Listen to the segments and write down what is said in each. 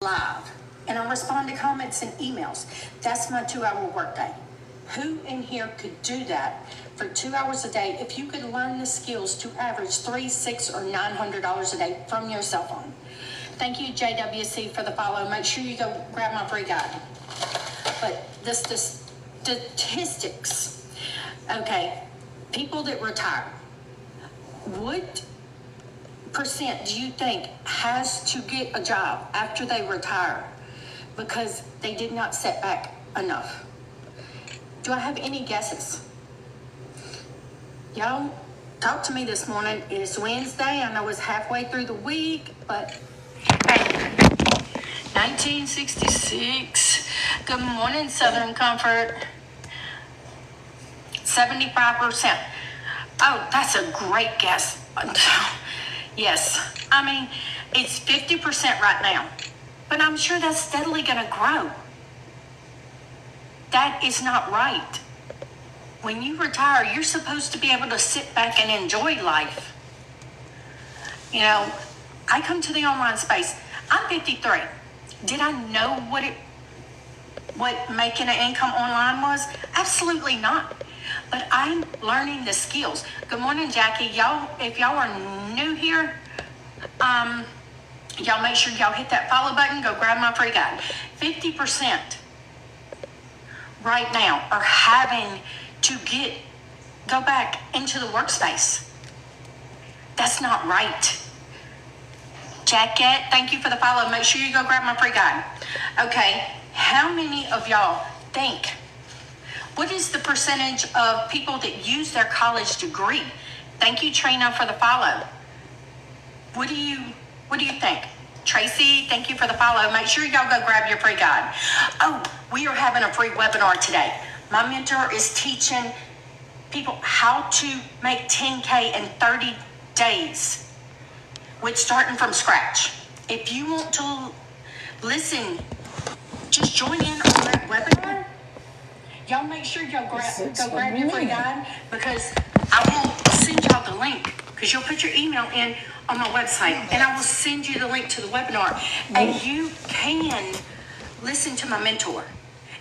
live, and I respond to comments and emails. That's my 2-hour workday. Who in here could do that for 2 hours a day if you could learn the skills to average $300, $600, or $900 a day from your cell phone? Thank you, JWC, for the follow. Make sure you go grab my free guide. But the statistics, okay, people that retire, what percent do you think has to get a job after they retire because they did not set back enough? Do I have any guesses? Y'all talk to me this morning. It's Wednesday. I know it's halfway through the week, but hey, 1966. Good morning, Southern Comfort. 75%. Oh, that's a great guess. Yes. I mean, it's 50% right now, but I'm sure that's steadily going to grow. That is not right. When you retire, you're supposed to be able to sit back and enjoy life. You know, I come to the online space. I'm 53. Did I know what making an income online was? Absolutely not. But I'm learning the skills. Good morning, Jackie. Y'all, if y'all are new here, y'all make sure y'all hit that follow button. Go grab my free guide. 50% right now are having to go back into the workspace. That's not right. Jacket, thank you for the follow. Make sure you go grab my free guide. Okay, how many of y'all think, what is the percentage of people that use their college degree? Thank you, Trina, for the follow. What do you think? Tracy, thank you for the follow. Make sure y'all go grab your free guide. Oh, we are having a free webinar today. My mentor is teaching people how to make 10K in 30 days with starting from scratch. If you want to listen, just join in on that webinar. Y'all make sure y'all go grab your free guide, because I will send y'all the link, because you'll put your email in on my website, and I will send you the link to the webinar, and you can listen to my mentor.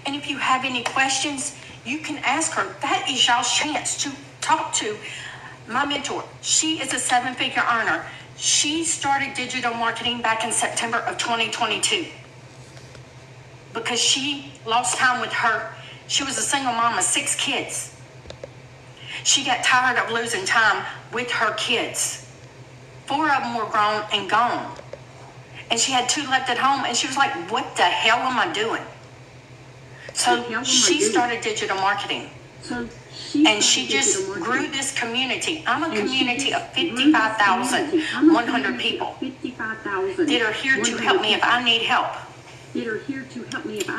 And if you have any questions, you can ask her. That is y'all's chance to talk to my mentor. She is a 7-figure earner. She started digital marketing back in September of 2022 because she lost time with her. She was a single mom of 6 kids. She got tired of losing time with her kids. 4 of them were grown and gone. And she had 2 left at home, and she was like, what the hell am I doing? So she started digital marketing. And she just grew this community. I'm a community of 55,100 people that are here to help me if I need help.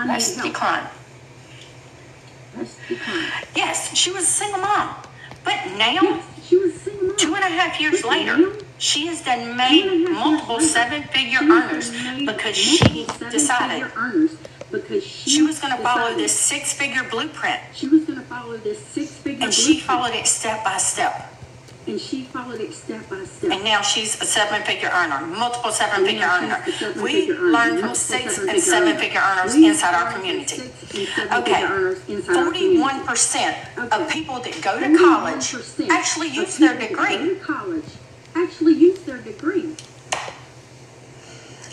Let's decline. Yes, she was a single mom. But now, 2.5 years later, she has then made multiple 7-figure earners because she decided she was going to follow this 6-figure blueprint. And she followed it step by step. And now she's a 7-figure earner, multiple 7-figure earner. We learn from 6 and 7-figure earners inside our community. Okay, 41% of people that go to college actually use their degree.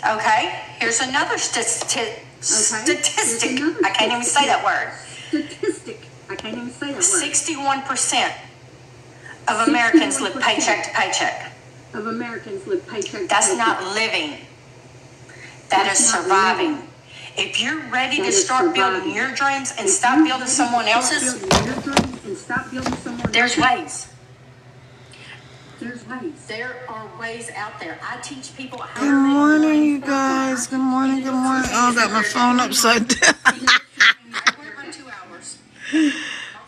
Okay, here's another statistic. I can't even say that word. 61% of Americans live paycheck to paycheck. That's not living. That is surviving. If you're ready to start building your dreams and stop building someone else's, there's ways. There are ways out there. I teach people how to. Good morning, you guys. Good morning. Good morning. Oh, I got my phone upside down.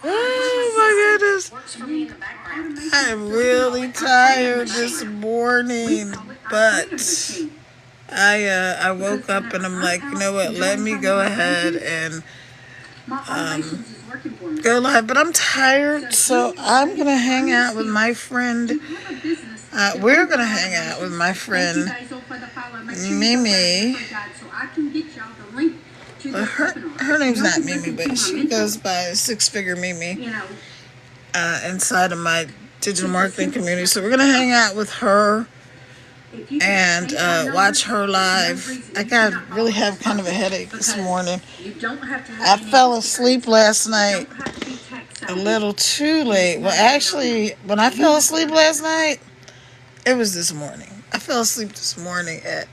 Oh my goodness. I'm really tired this morning, but I woke up and I'm like, you know what? Let me go ahead and go live. But I'm tired, so I'm gonna hang out with my friend. We're gonna hang out with my friend Mimi can get y'all the link to Well, this webinar. her name's not Y'all can Mimi, listen to but my she mentor. goes by Six Figure Mimi You know, inside of my digital marketing community. So we're gonna hang out with her if you and can take my watch numbers, her there's no live. reason I you got cannot really follow have this kind of a process, headache this because morning. you don't have to I have any fell experience. asleep last You night don't have to be tech a savvy. little too late. Well, actually, when I fell asleep last night, it was this morning. I fell asleep this morning it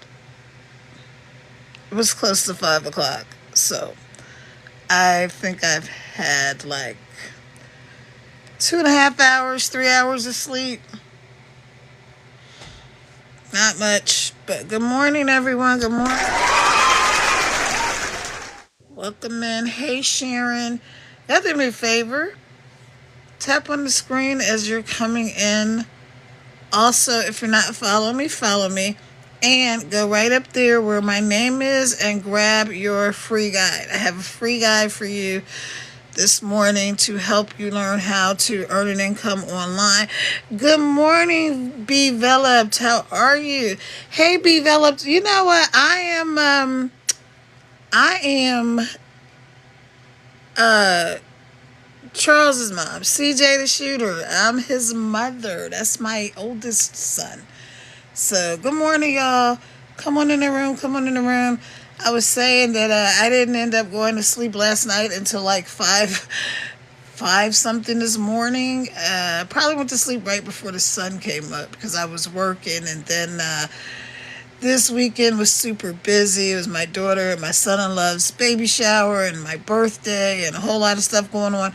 was close to 5 o'clock. So I think I've had like 2.5 hours, 3 hours of sleep. Not much, but good morning, everyone. Good morning. Welcome in. Hey, Sharon. Y'all do me a favor. Tap on the screen as you're coming in. Also, if you're not following me, follow me. And go right up there where my name is and grab your free guide. I have a free guide for you this morning to help you learn how to earn an income online. Good morning, Be Veloped. How are you? Hey, Be Veloped. You know what? I am Charles's mom, CJ the shooter. I'm his mother. That's my oldest son. So good morning, y'all. Come on in the room. Come on in the room. I was saying that I didn't end up going to sleep last night until like five something this morning. Probably went to sleep right before the sun came up because I was working, and then this weekend was super busy. It was my daughter and my son-in-law's baby shower and my birthday and a whole lot of stuff going on.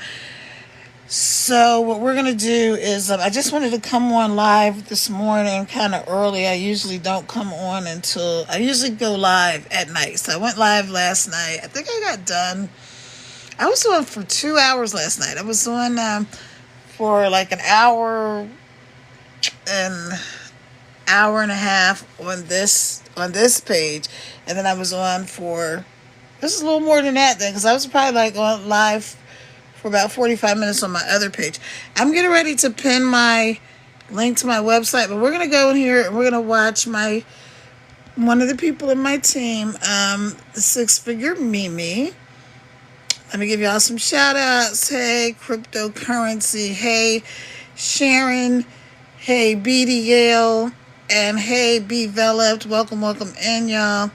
So what we're going to do is I just wanted to come on live this morning kind of early. I usually don't come on until I usually go live at night. So I went live last night. I think I got done. I was on for 2 hours last night. I was on for like an hour and a half on this page, and then I was on for this is a little more than that then because I was probably like on live for about 45 minutes on my other page. I'm getting ready to pin my link to my website, but we're gonna go in here and we're gonna watch one of the people in my team, the Six Figure Mimi. Let me give y'all some shout outs. Hey, Cryptocurrency. Hey, Sharon. Hey, BD Yale. And hey, Be Veloped. Welcome in, y'all.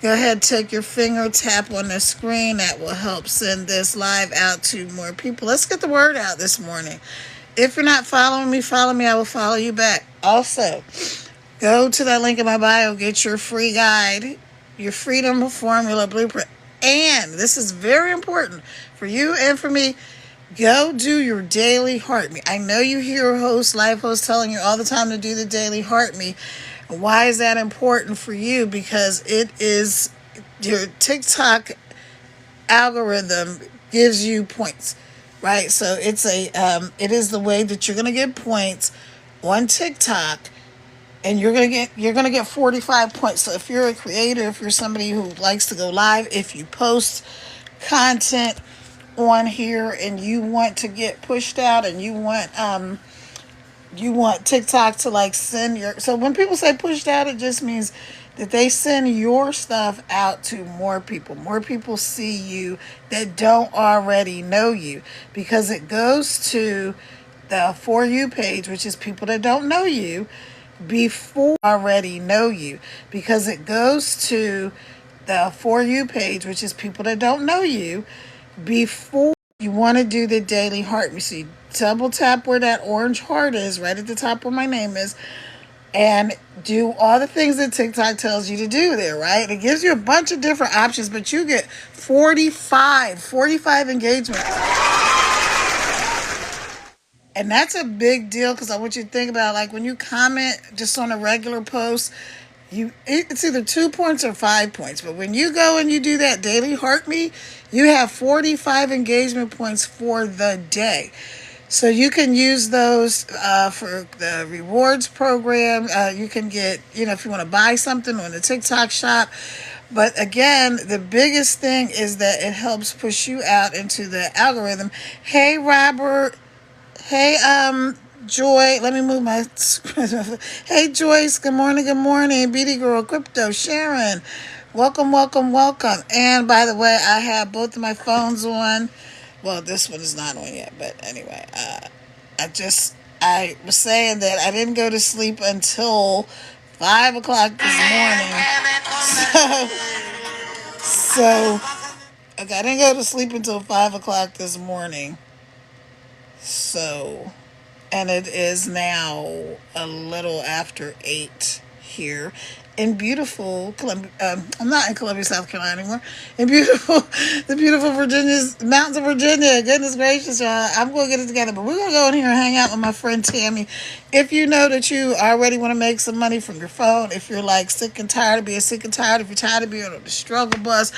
Go ahead, take your finger, tap on the screen. That will help send this live out to more people. Let's get the word out this morning. If you're not following me, follow me. I will follow you back. Also, go to that link in my bio. Get your free guide, your Freedom Formula Blueprint. And this is very important for you and for me. Go do your daily heart me. I know you hear live hosts telling you all the time to do the daily heart me. Why is that important for you? Because it is your TikTok algorithm gives you points, right? So it is the way that you're gonna get points on TikTok, and you're gonna get 45 points. So if you're a creator, if you're somebody who likes to go live, if you post content on here and you want to get pushed out and you want TikTok to like send so when people say pushed out, it just means that they send your stuff out to more people. More people see you that don't already know you because it goes to the For You page, which is people that don't know you before already know you, because it goes to the For You page, which is people that don't know you before you want to do the daily heart. You see, double tap where that orange heart is, right at the top where my name is, and do all the things that TikTok tells you to do there, right? It gives you a bunch of different options, but you get 45 engagements. And that's a big deal because I want you to think about, like, when you comment just on a regular post, it's either 2 points or 5 points. But when you go and you do that daily heart me, you have 45 engagement points for the day. So you can use those for the rewards program. You can get, if you want to buy something on the TikTok shop. But again, the biggest thing is that it helps push you out into the algorithm. Hey, Robert. Hey, Joy. Let me move my. Hey, Joyce. Good morning. BD Girl, Crypto, Sharon, Welcome, welcome, welcome. And by the way, I have both of my phones on. Well, this one is not on yet, but anyway, I was saying that I didn't go to sleep until 5 o'clock this morning. So okay, I didn't go to sleep until 5 o'clock this morning. So, and it is now a little after 8 here in beautiful Columbia. I'm not in Columbia, South Carolina anymore. In the beautiful mountains of Virginia. Goodness gracious, y'all. I'm going to get it together, but we're going to go in here and hang out with my friend Tammy. If you know that you already want to make some money from your phone, if you're like sick and tired of being sick and tired, if you're tired of being on the struggle bus,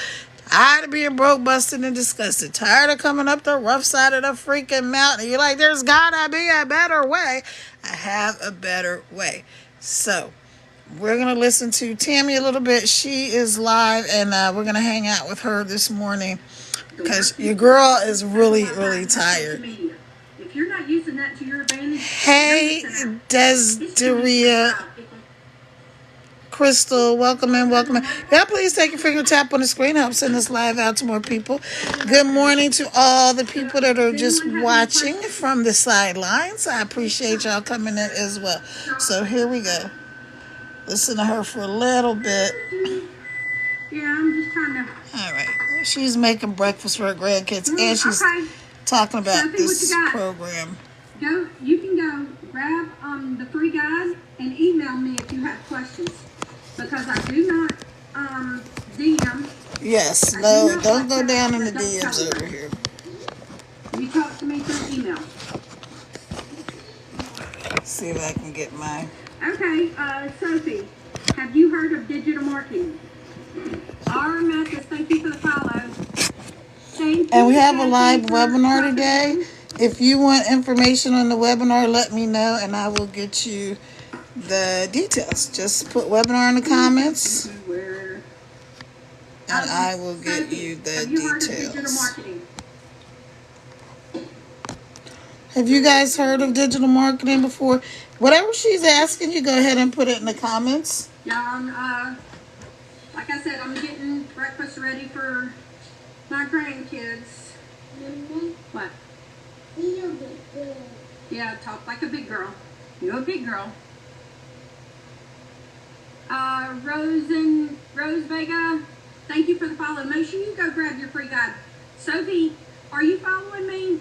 tired of being broke, busted, and disgusted, tired of coming up the rough side of the freaking mountain, you're like, there's gotta be a better way. I have a better way. So we're going to listen to Tammy a little bit. She is live, and we're going to hang out with her this morning because your girl is really, really tired. If you're not using that to your advantage, Hey, Desderia, Crystal, welcome in, welcome in. Yeah, please take your finger tap on the screen. Help send this live out to more people. Good morning to all the people that are just watching from the sidelines. I appreciate y'all coming in as well. So here we go. Listen to her for a little bit. Yeah, I'm just trying to. All right. She's making breakfast for her grandkids, and she's talking about Sophie, this program. You can go grab the free guide and email me if you have questions, because I do not DM. Yes, no, don't go down in the DMs over here. You talk to me through email. See if I can get my. Okay, Sophie, have you heard of digital marketing? RMS, thank you for the follow. And we have a live webinar today. If you want information on the webinar, let me know and I will get you the details. Just put webinar in the comments and I will get you the details. Have you guys heard of digital marketing before? Whatever she's asking you, go ahead and put it in the comments. Yeah, like I said, I'm getting breakfast ready for my grandkids. What? Yeah, talk like a big girl. You're a big girl. Rose Vega, thank you for the follow. Make sure you go grab your free guide. Sophie, are you following me?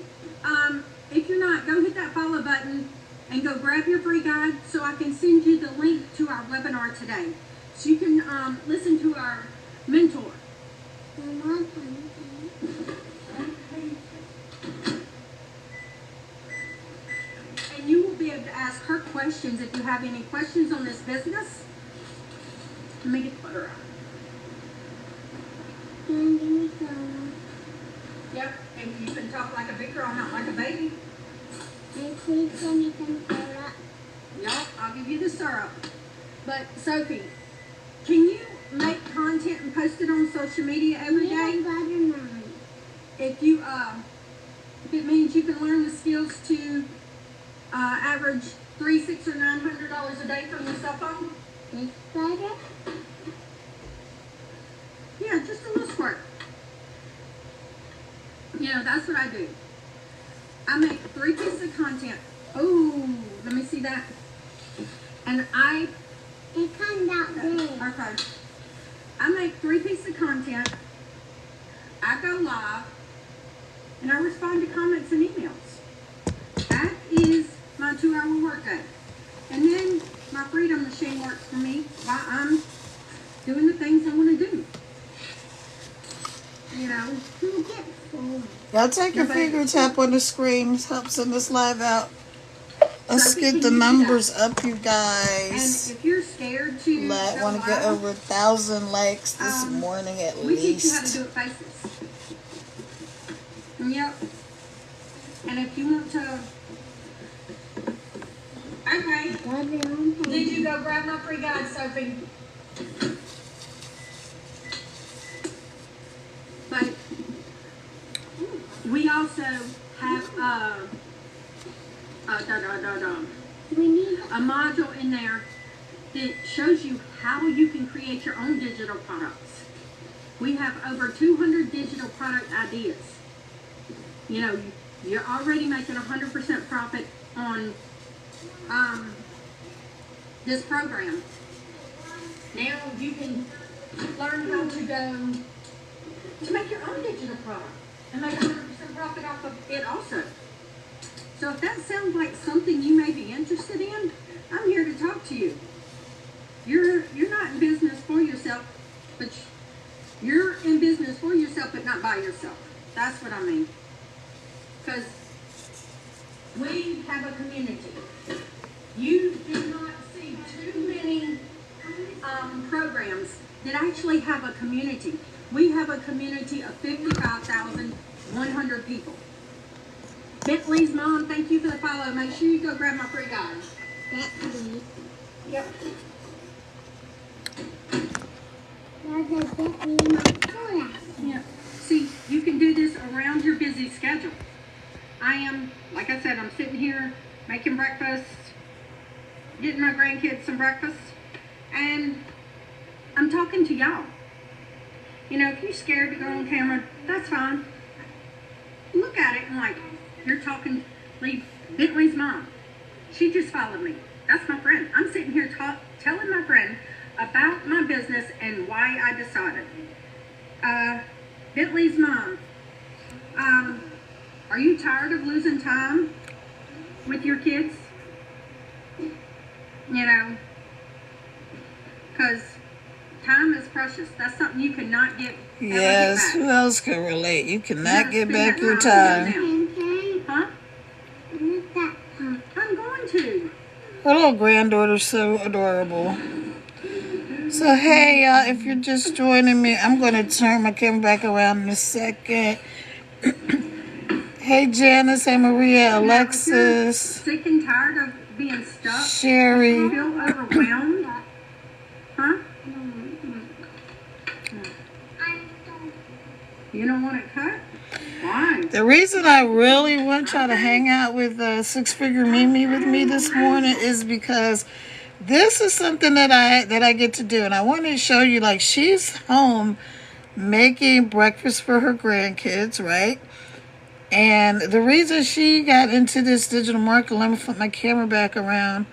If you're not, go hit that follow button and go grab your free guide so I can send you the link to our webinar today. So you can listen to our mentor. And you will be able to ask her questions if you have any questions on this business. Let me get the butter out. Yep, and you can talk like a big girl, not like a baby. Yep, I'll give you the syrup. But Sophie, can you make content and post it on social media every day? If you, if it means you can learn the skills to average $300, $600, or $900 a day from your cell phone? Yeah, just a little squirt. You know, that's what I do. I make 3 pieces of content. Oh, let me see that. And it comes out big. Okay. I make 3 pieces of content. I go live. And I respond to comments and emails. That is my 2-hour workday. And then my freedom machine works for me while I'm doing the things I want to do. You know, Y'all take your finger tap on the screen. Help send this live out. Let's get the numbers up, you guys. And if you're scared to want to get over 1,000 likes this morning at we teach you how to least. do it faces. Yep. And if you want to... Okay. Did you go grab my free guide, Sophie? But we also have a module in there that shows you how you can create your own digital products. We have over 200 digital product ideas. You know, you're already making 100% profit on this program. Now you can learn how to go to make your own digital product and make 100% profit off of it also. So if that sounds like something you may be interested in, I'm here to talk to you. You're not in business for yourself, but you're in business for yourself, but not by yourself. That's what I mean. Because we have a community. You do not see too many programs that actually have a community. We have a community of 55,100 people. Bentley's mom, thank you for the follow. Make sure you go grab my free guide. Bentley. Yep. Yeah. See, you can do this around your busy schedule. I am, like I said, I'm sitting here making breakfast, getting my grandkids some breakfast, and I'm talking to y'all. You know, if you're scared to go on camera, that's fine. Look at it and like, you're talking, Bentley's mom. She just followed me. That's my friend. I'm sitting here telling my friend about my business and why I decided. Bentley's mom, are you tired of losing time with your kids? You know, because time is precious. That's something you cannot get. Yes, who else can relate? You cannot get back your time. Huh? I'm going to. Her little granddaughter's so adorable. So hey y'all, if you're just joining me, I'm going to turn my camera back around in a second. Hey Janice, hey Maria, Alexis, Sick and tired of being stuck? Sherry. You feel overwhelmed? Huh? You don't want it cut? Why? The reason I really want y'all to hang out with Six Figure Mimi with me this morning is because this is something that I get to do, and I wanted to show you. Like, she's home making breakfast for her grandkids, right? And the reason she got into this digital marketing, let me flip my camera back around.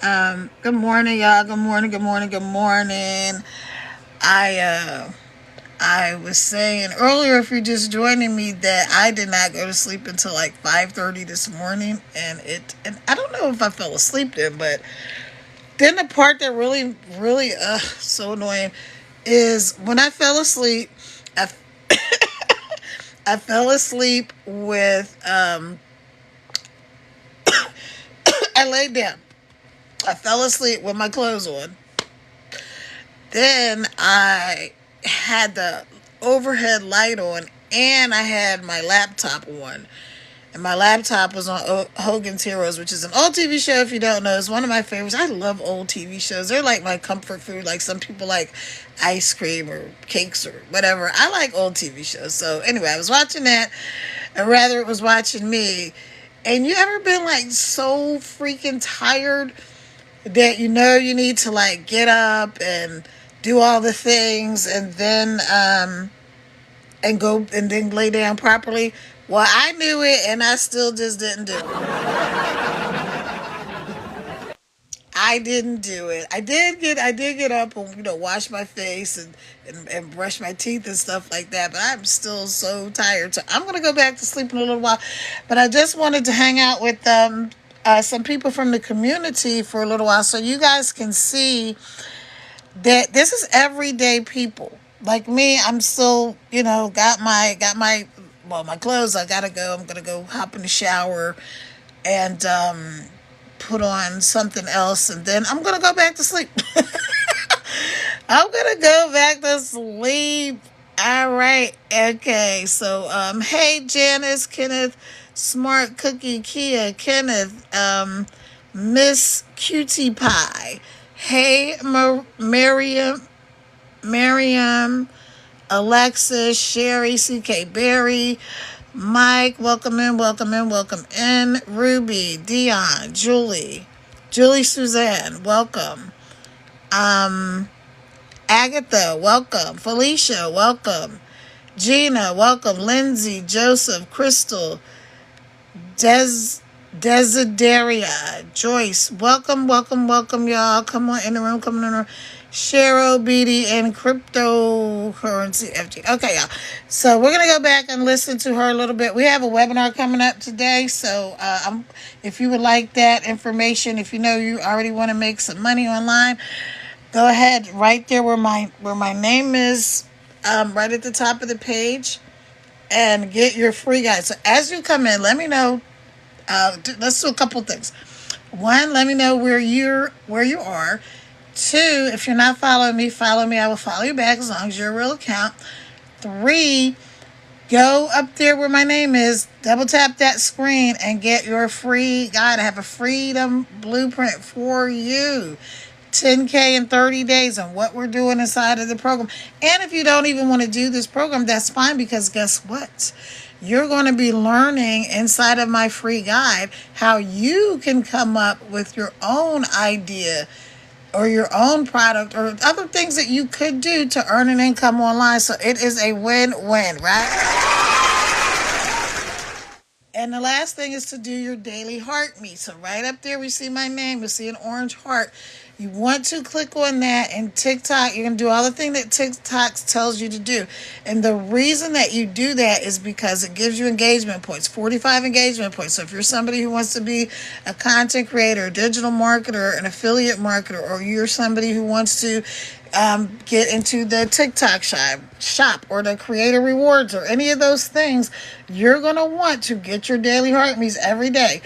Good morning, y'all. Good morning, good morning, good morning. I was saying earlier, if you're just joining me, that I did not go to sleep until like 5:30 this morning, and I don't know if I fell asleep then, but then the part that really so annoying is when I fell asleep. I fell asleep with I laid down. I fell asleep with my clothes on. Then I had the overhead light on, and I had my laptop on. And my laptop was on Hogan's Heroes, which is an old TV show, if you don't know. It's one of my favorites. I love old TV shows. They're like my comfort food. Like some people like ice cream or cakes or whatever. I like old TV shows. So anyway, I was watching that, and rather it was watching me. And you ever been like so freaking tired that you know you need to like get up and do all the things and then lay down properly? Well, I knew it, and I still just didn't do it. I didn't do it. I did get up and wash my face and brush my teeth and stuff like that. But I'm still so tired, so I'm gonna go back to sleep in a little while. But I just wanted to hang out with some people from the community for a little while, so you guys can see that this is everyday people like me. I'm still, got my clothes. I gotta go. I'm gonna go hop in the shower and put on something else, and then I'm gonna go back to sleep. I'm gonna go back to sleep. All right. Okay. So, hey, Janice, Kenneth, Smart Cookie, Kia, Kenneth, Miss Cutie Pie. Hey, Miriam, Alexis, Sherry, CK Berry, Mike, welcome in. Ruby, Dion, Julie Suzanne, welcome. Agatha, welcome. Felicia, welcome. Gina, welcome. Lindsay, Joseph, Crystal, Desideria, Joyce, welcome, y'all. Come on in the room, Cheryl, BD, and Cryptocurrency FG. Okay, y'all. So we're going to go back and listen to her a little bit. We have a webinar coming up today. So if you would like that information, if you know you already want to make some money online, go ahead right there where my name is, right at the top of the page, and get your free guide. So as you come in, let me know. Let's do a couple things. One, let me know where you are. Two, if you're not following me, follow me. I will follow you back as long as you're a real account. Three, go up there where my name is, double tap that screen and get your free guide. I have a freedom blueprint for you. 10K in 30 days on what we're doing inside of the program. And if you don't even want to do this program, that's fine, because guess what? You're going to be learning inside of my free guide how you can come up with your own idea or your own product or other things that you could do to earn an income online. So it is a win-win, right? And the last thing is to do your daily heart meet. So right up there, we see my name. You'll see an orange heart. You want to click on that, and TikTok, you're going to do all the things that TikTok tells you to do. And the reason that you do that is because it gives you engagement points, 45 engagement points. So if you're somebody who wants to be a content creator, a digital marketer, an affiliate marketer, or you're somebody who wants to get into the TikTok shop or the creator rewards or any of those things, you're going to want to get your daily heart meets every day.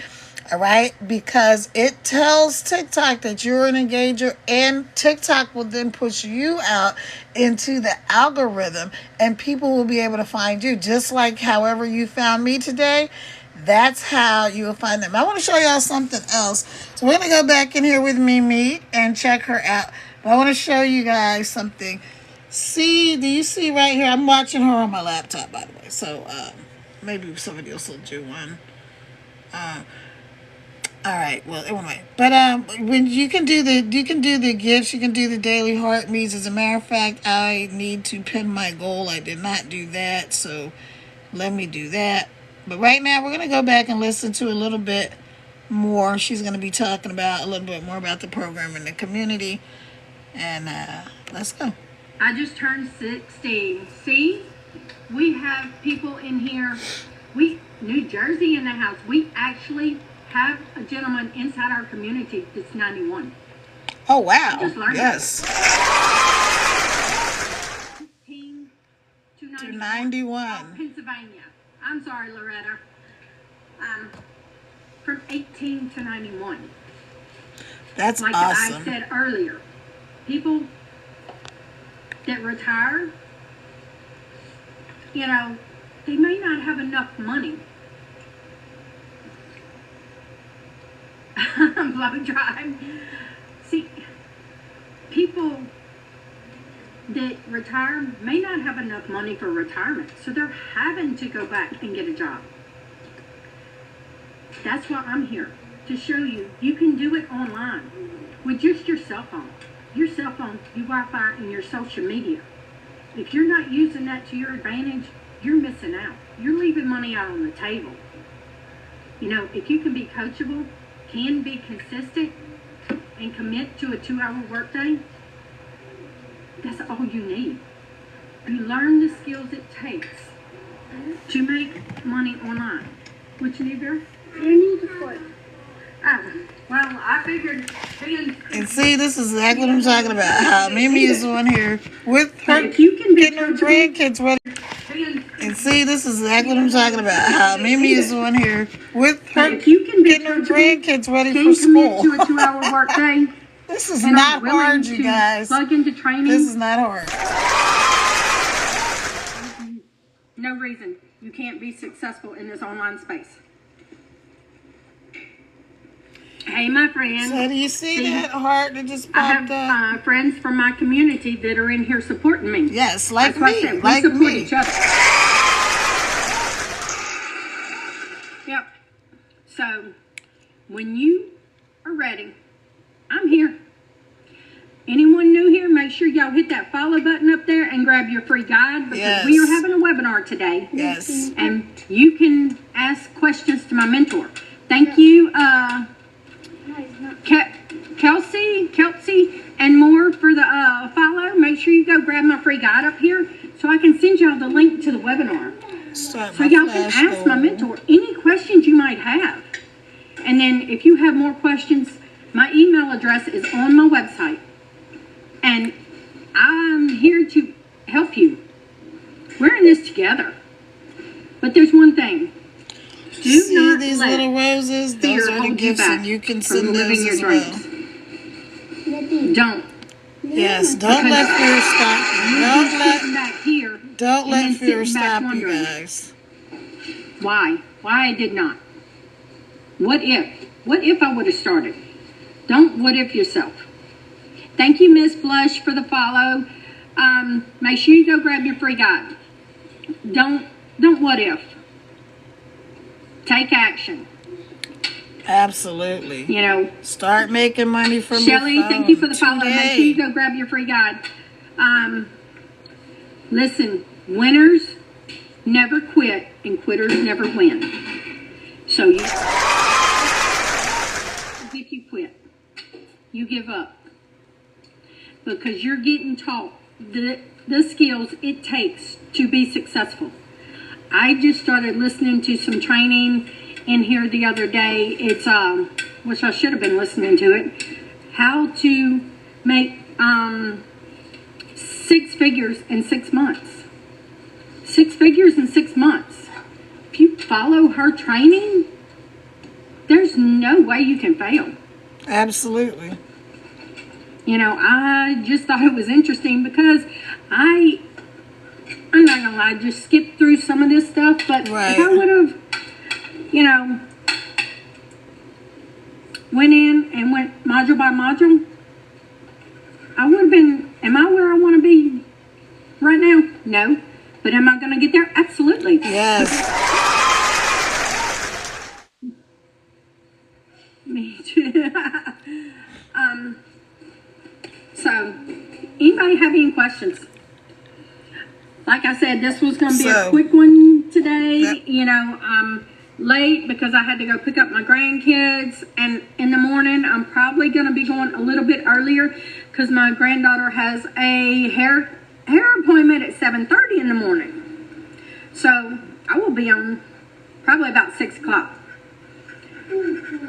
All right, because it tells TikTok that you're an engager, and TikTok will then push you out into the algorithm, and people will be able to find you. Just like however you found me today, that's how you will find them. I want to show y'all something else. So we're going to go back in here with Mimi and check her out. But I want to show you guys something. See, do you see right here? I'm watching her on my laptop, by the way. So maybe somebody else will do one. All right. Well, anyway, but when you can do the gifts, you can do the daily heart meets. As a matter of fact, I need to pin my goal. I did not do that, so let me do that. But right now, we're gonna go back and listen to a little bit more. She's gonna be talking about a little bit more about the program and the community, and let's go. I just turned 16. See, we have people in here. New Jersey in the house. We actually have a gentleman inside our community that's 91. Oh, wow. Yes. 91. Pennsylvania. I'm sorry, Loretta. From 18 to 91. That's like awesome. Like I said earlier, people that retire, you know, they may not have enough money. Blow dry. See, people that retire may not have enough money for retirement, so they're having to go back and get a job. That's why I'm here, to show you can do it online with just your cell phone. Your cell phone, your Wi-Fi, and your social media. If you're not using that to your advantage, you're missing out. You're leaving money out on the table. You know, if you can be coachable, can be consistent, and commit to a 2-hour workday, that's all you need. You learn the skills it takes to make money online. What you need, girl? You need a foot. Oh, well, I figured. And see, this is exactly what I'm talking about. How Mimi is on here with her, getting her grandkids ready. And see, this is exactly what I'm talking about. How Mimi is on here with her, getting her grandkids ready for school. To a 2-hour workday. This is not hard, you guys. Plug into training. This is not hard. No reason you can't be successful in this online space. Hey, my friend. So do you see that heart that just popped up? I have friends from my community that are in here supporting me. Yes, like That's me. We support each other. Yep. So, when you are ready, I'm here. anyone new here, make sure y'all hit that follow button up there and grab your free guide, because we are Yes. having a webinar today. Yes. And you can ask questions to my mentor. Thank you, Kelsey, and more for the follow. Make sure you go grab my free guide up here so I can send y'all the link to the webinar. Start So my y'all can flash ask my goal. mentor any questions you might have. And then if you have more questions, my email address is on my website. And I'm here to help you. We're in this together. But there's one thing. Do See not these let little roses? fear Those are the hold you gifts, back and you can from send living those your as well. dreams. Don't. Yes, don't let fear stop you. You're just sitting back here. Don't and let then fear sitting back stop you wondering, guys. Why? Why I did not? What if? What if I would have started? Don't what if yourself. Thank you, Miss Blush, for the follow. Make sure you go grab your free guide. Don't what if. Take action. Absolutely. You know, Start making money from Shelly, your phone thank you for the follow. today. Make sure you go grab your free guide. Listen, winners never quit and quitters never win. So if you quit, you give up, because you're getting taught the skills it takes to be successful. I just started listening to some training in here the other day. It's which I should have been listening to it. How to make 6 figures in 6 months. 6 figures in 6 months. If you follow her training, there's no way you can fail. Absolutely. You know, I just thought it was interesting because I'm not gonna lie, just skipped through some of this stuff, but Right. if I would have, you know, went in and went module by module, I would have been, am I where I want to be right now? No. But am I going to get there? Absolutely. Yes. Me too. So, anybody have any questions? Like I said, this was going to be a So- quick one today. Yep. You know, I'm late because I had to go pick up my grandkids. And in the morning, I'm probably going to be going a little bit earlier because my granddaughter has a hair appointment at 7:30 in the morning. So, I will be on probably about 6 o'clock.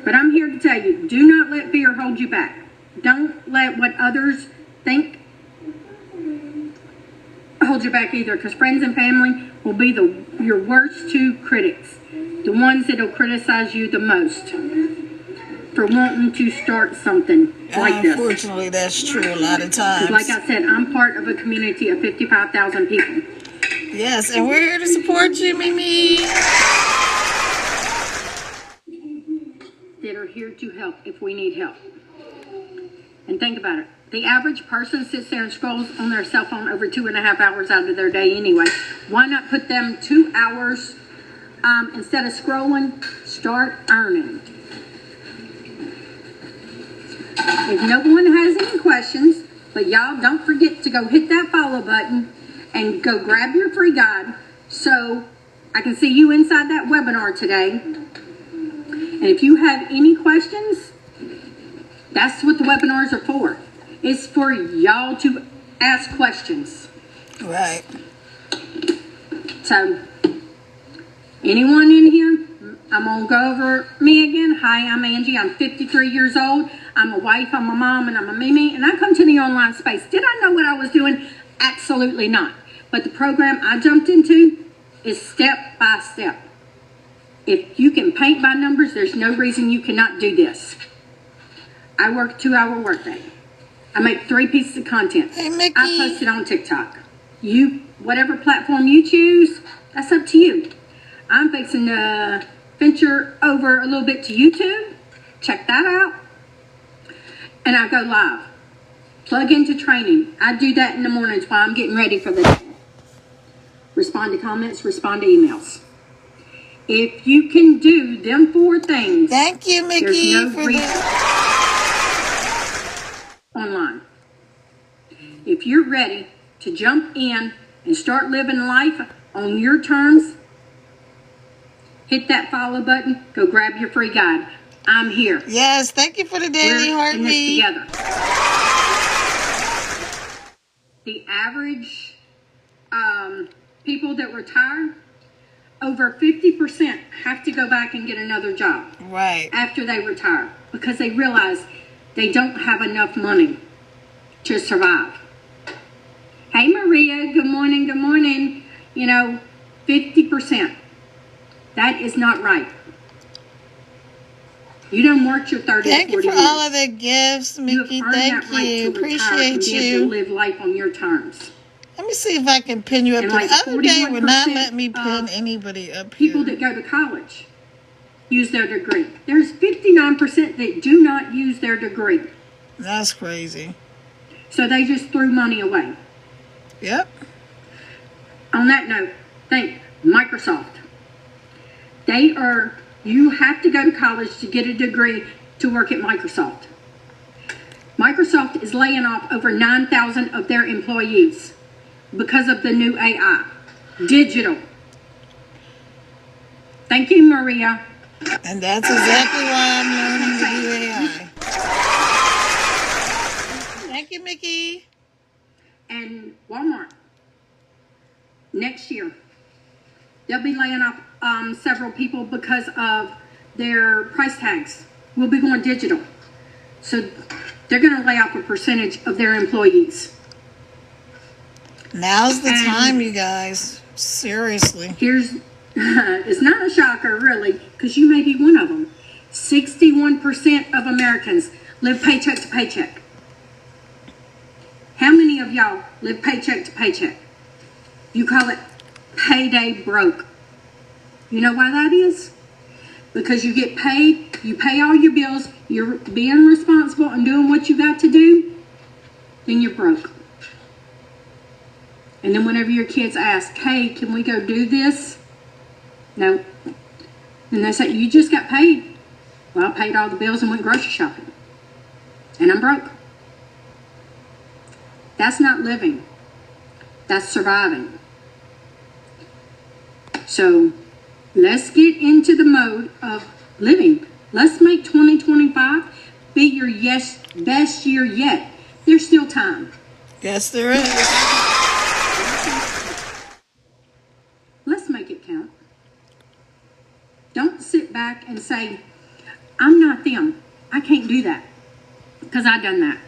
But I'm here to tell you, do not let fear hold you back. Don't let what others think hold you back either, because friends and family will be your worst 2 critics. The ones that will criticize you the most for wanting to start something like this. Unfortunately, that's true a lot of times. Like I said, I'm part of a community of 55,000 people. Yes, and we're here to support you, Mimi. That are here to help if we need help. And think about it. The average person sits there and scrolls on their cell phone over 2.5 hours out of their day anyway. Why not put them 2 hours instead of scrolling? Start earning. If no one has any questions, but y'all don't forget to go hit that follow button and go grab your free guide so I can see you inside that webinar today. And if you have any questions, that's what the webinars are for. It's for y'all to ask questions. Right. So, anyone in here? I'm going to go over me again. Hi, I'm Angie. I'm 53 years old. I'm a wife, I'm a mom, and I'm a Mimi. And I come to the online space. Did I know what I was doing? Absolutely not. But the program I jumped into is step by step. If you can paint by numbers, there's no reason you cannot do this. I work a 2-hour workday. I make 3 pieces of content. Hey, Mickey. I post it on TikTok. Whatever platform you choose, that's up to you. I'm fixing to venture over a little bit to YouTube. Check that out. And I go live. Plug into training. I do that in the mornings while I'm getting ready for the day. Respond to comments, respond to emails. If you can do them 4 things, Thank you, Mickey, there's no for reason the... online. if you're ready to jump in and start living life on your terms, hit that follow button, go grab your free guide. I'm here. Yes, thank you for the daily We're in this heartbeat. together. The average people that retire, over 50% have to go back and get another job Right. after they retire because they realize they don't have enough money to survive. Hey Maria, good morning, good morning. 50%. That is not right. You don't work your 30 Thank or you 40 for years. all of the gifts, You have Mickey. earned Thank that right you. to retire and Appreciate be able to you. live life on your terms. Let me see if I can pin you up And here. like The other day would not 41% let me pin of anybody up people here. that go to college use their degree. There's 59% that do not use their degree. That's crazy. So they just threw money away. Yep. On that note, thank Microsoft. You have to go to college to get a degree to work at Microsoft. Microsoft is laying off over 9,000 of their employees because of the new AI. Digital. Thank you, Maria. And that's exactly why I'm learning to do AI. Thank you, Mickey. And Walmart. Next year, they'll be laying off several people because of their price tags. Will be going digital. So they're going to lay off a percentage of their employees. Now's the And time, you guys. Seriously. It's not a shocker, really, because you may be one of them. 61% of Americans live paycheck to paycheck. How many of y'all live paycheck to paycheck? You call it payday broke. You know why that is? Because you get paid, you pay all your bills, you're being responsible and doing what you got to do, then you're broke. And then whenever your kids ask, hey, can we go do this? No. And they say, you just got paid. Well, I paid all the bills and went grocery shopping. And I'm broke. That's not living. That's surviving. So let's get into the mode of living. Let's make 2025 be your best year yet. There's still time. Yes, there is. Let's make it count. Don't sit back and say, I'm not them. I can't do that. Because I've done that.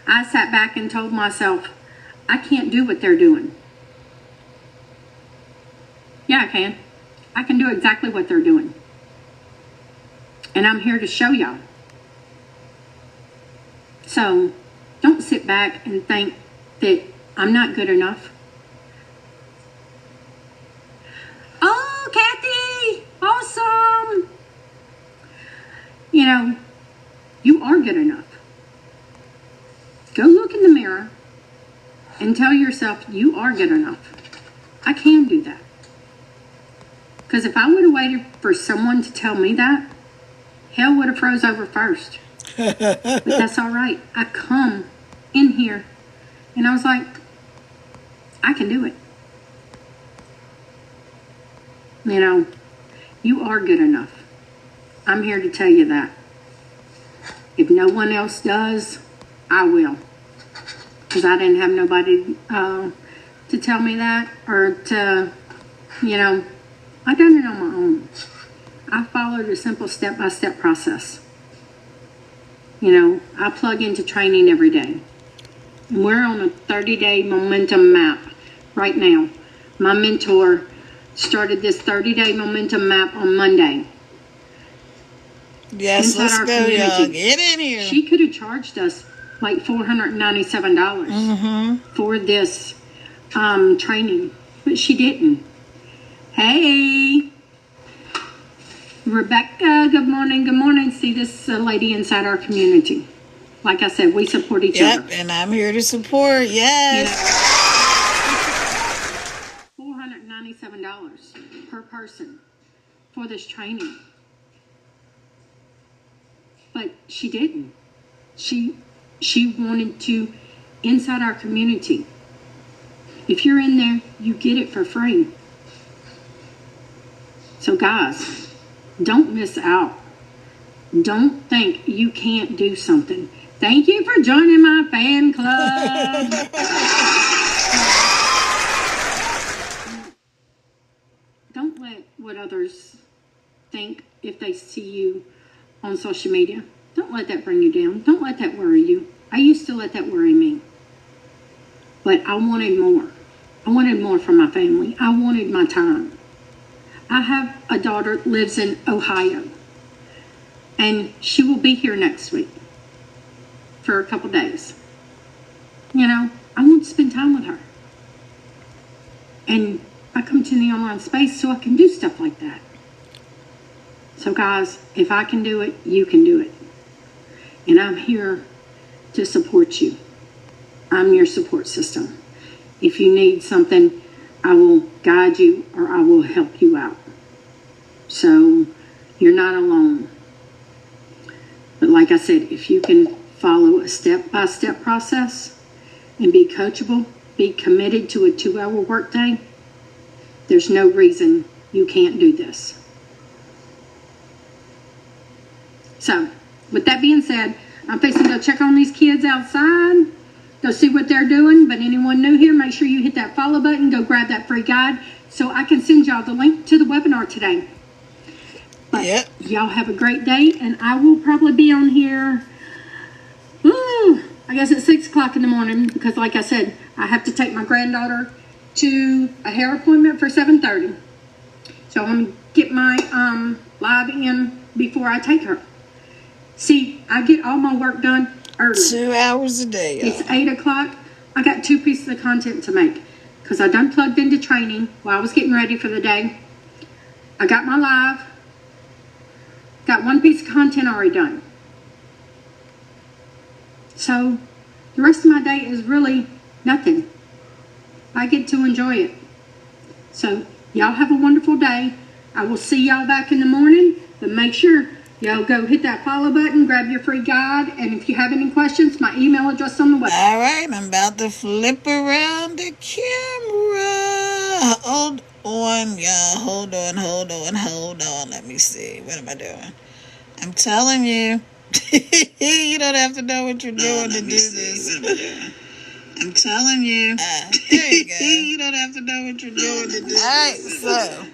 I sat back and told myself, I can't do what they're doing. Yeah, I can. I can do exactly what they're doing. And I'm here to show y'all. So, don't sit back and think that I'm not good enough. Oh, Kathy! Awesome! You are good enough. Go look in the mirror and tell yourself you are good enough. I can do that. Because if I would have waited for someone to tell me that, hell would have froze over first. But that's all right. I come in here and I was like, I can do it. You are good enough. I'm here to tell you that. If no one else does, I will. Because I didn't have nobody to tell me that or to, I done it on my own. I followed a simple step-by-step process. I plug into training every day. And we're on a 30-day momentum map right now. My mentor started this 30-day momentum map on Monday. Yes, let's our go, y'all. community. Get in here. She could have charged us like $497 for this training, but she didn't. Hey, Rebecca, good morning, good morning. See this lady inside our community. Like I said, we support each other. Yep, and I'm here to support. Yes. $497 per person for this training. But she didn't. She wanted to inside our community. If you're in there, you get it for free. So guys, don't miss out. Don't think you can't do something. Thank you for joining my fan club. Don't let what others think if they see you on social media. Don't let that bring you down. Don't let that worry you. I used to let that worry me. But I wanted more. I wanted more from my family. I wanted my time. I have a daughter that lives in Ohio. And she will be here next week for a couple days. You know, I want to spend time with her. And I come to the online space so I can do stuff like that. So guys, if I can do it, you can do it. And I'm here to support you. I'm your support system. If you need something, I will guide you or I will help you out. So you're not alone. But like I said, if you can follow a step-by-step process and be coachable, be committed to a 2-hour workday, there's no reason you can't do this. So, with that being said, I'm fixing to go check on these kids outside, go see what they're doing. But anyone new here, make sure you hit that follow button, go grab that free guide so I can send y'all the link to the webinar today. But y'all have a great day, and I will probably be on here, I guess at 6 o'clock in the morning, because like I said, I have to take my granddaughter to a hair appointment for 7:30. So I'm going to get my live in before I take her. See, I get all my work done early. 2 hours a day. It's 8 o'clock. I got 2 pieces of content to make because I done plugged into training while I was getting ready for the day. I got my live. Got 1 piece of content already done. So the rest of my day is really nothing. I get to enjoy it. So y'all have a wonderful day. I will see y'all back in the morning, but make sure y'all go hit that follow button, grab your free guide, and if you have any questions, my email address on the website. All right, I'm about to flip around the camera. Hold on, y'all. Hold on. Let me see. What am I doing? I'm telling you, you don't have to know what you're doing to do this. I'm telling you. There you go. You don't have to know what you're doing to do this. All right, so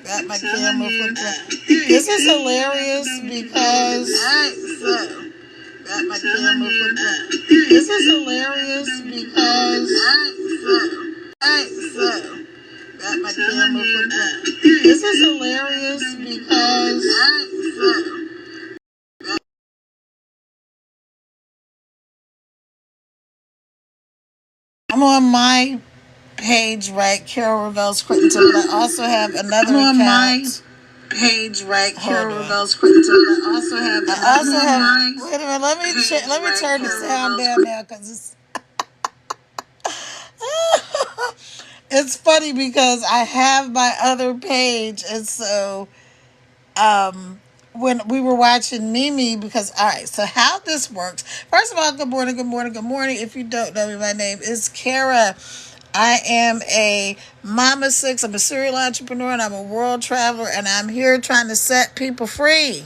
got my camera flipped around. This is hilarious because. All right, so got my camera flipped around. This is hilarious because. All right, so got my camera flipped around. This is hilarious because. All right, so. I'm on my page, right, Carol Reveals Quentin, but I also have another account. On my page, right, Carol Reveals Quentin, but I also have wait a minute, let me turn the sound down now, because it's funny because I have my other page, and so when we were watching Mimi, because, all right, so how this works. First of all, good morning. If you don't know me, my name is Kara. I am a mama 6. I'm a serial entrepreneur, and I'm a world traveler, and I'm here trying to set people free.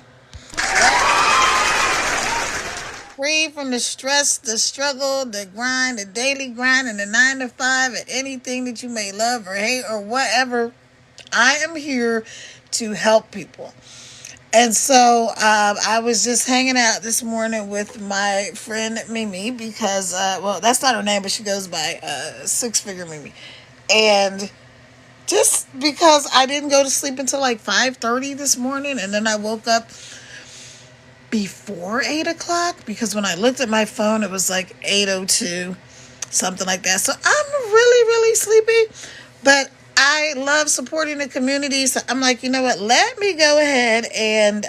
Free from the stress, the struggle, the grind, the daily grind, and the 9 to 5, and anything that you may love or hate or whatever. I am here to help people. And so I was just hanging out this morning with my friend Mimi because, well, that's not her name, but she goes by Six Figure Mimi. And just because I didn't go to sleep until like 5:30 this morning, and then I woke up before 8 o'clock because when I looked at my phone, it was like 8:02, something like that. So I'm really, really sleepy, but I love supporting the community, so I'm like, you know what, let me go ahead and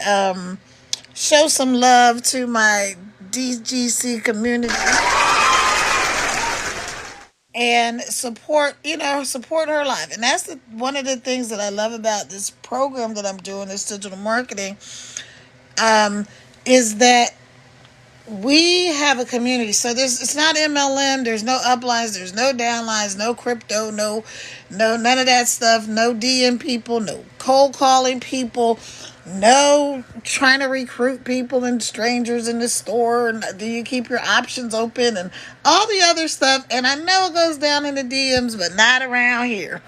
show some love to my DGC community and support her life. And that's one of the things that I love about this program that I'm doing, this digital marketing, is that we have a community. So it's not MLM, there's no uplines, there's no downlines, no crypto, no none of that stuff, no DM people, no cold calling people, no trying to recruit people and strangers in the store, and do you keep your options open and all the other stuff. And I know it goes down in the DMs, but not around here.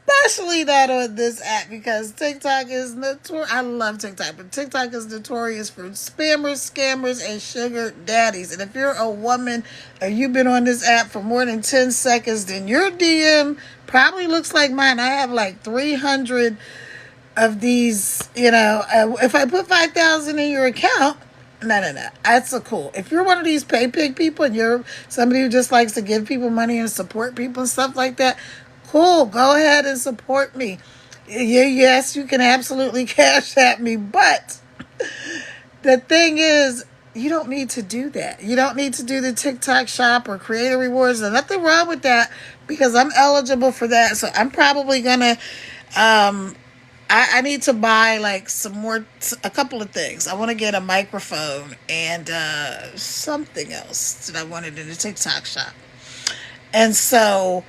Especially that on this app, because TikTok is notorious. I love TikTok, but TikTok is notorious for spammers, scammers, and sugar daddies. And if you're a woman or you've been on this app for more than 10 seconds, then your DM probably looks like mine. I have like 300 of these, if I put 5,000 in your account, no. That's a cool. If you're one of these pay pig people and you're somebody who just likes to give people money and support people and stuff like that, cool. Go ahead and support me. Yes, you can absolutely cash at me, but the thing is, you don't need to do that. You don't need to do the TikTok shop or creator rewards. There's nothing wrong with that because I'm eligible for that. So I'm probably gonna I need to buy like a couple of things. I want to get a microphone and something else that I wanted in the TikTok shop. And so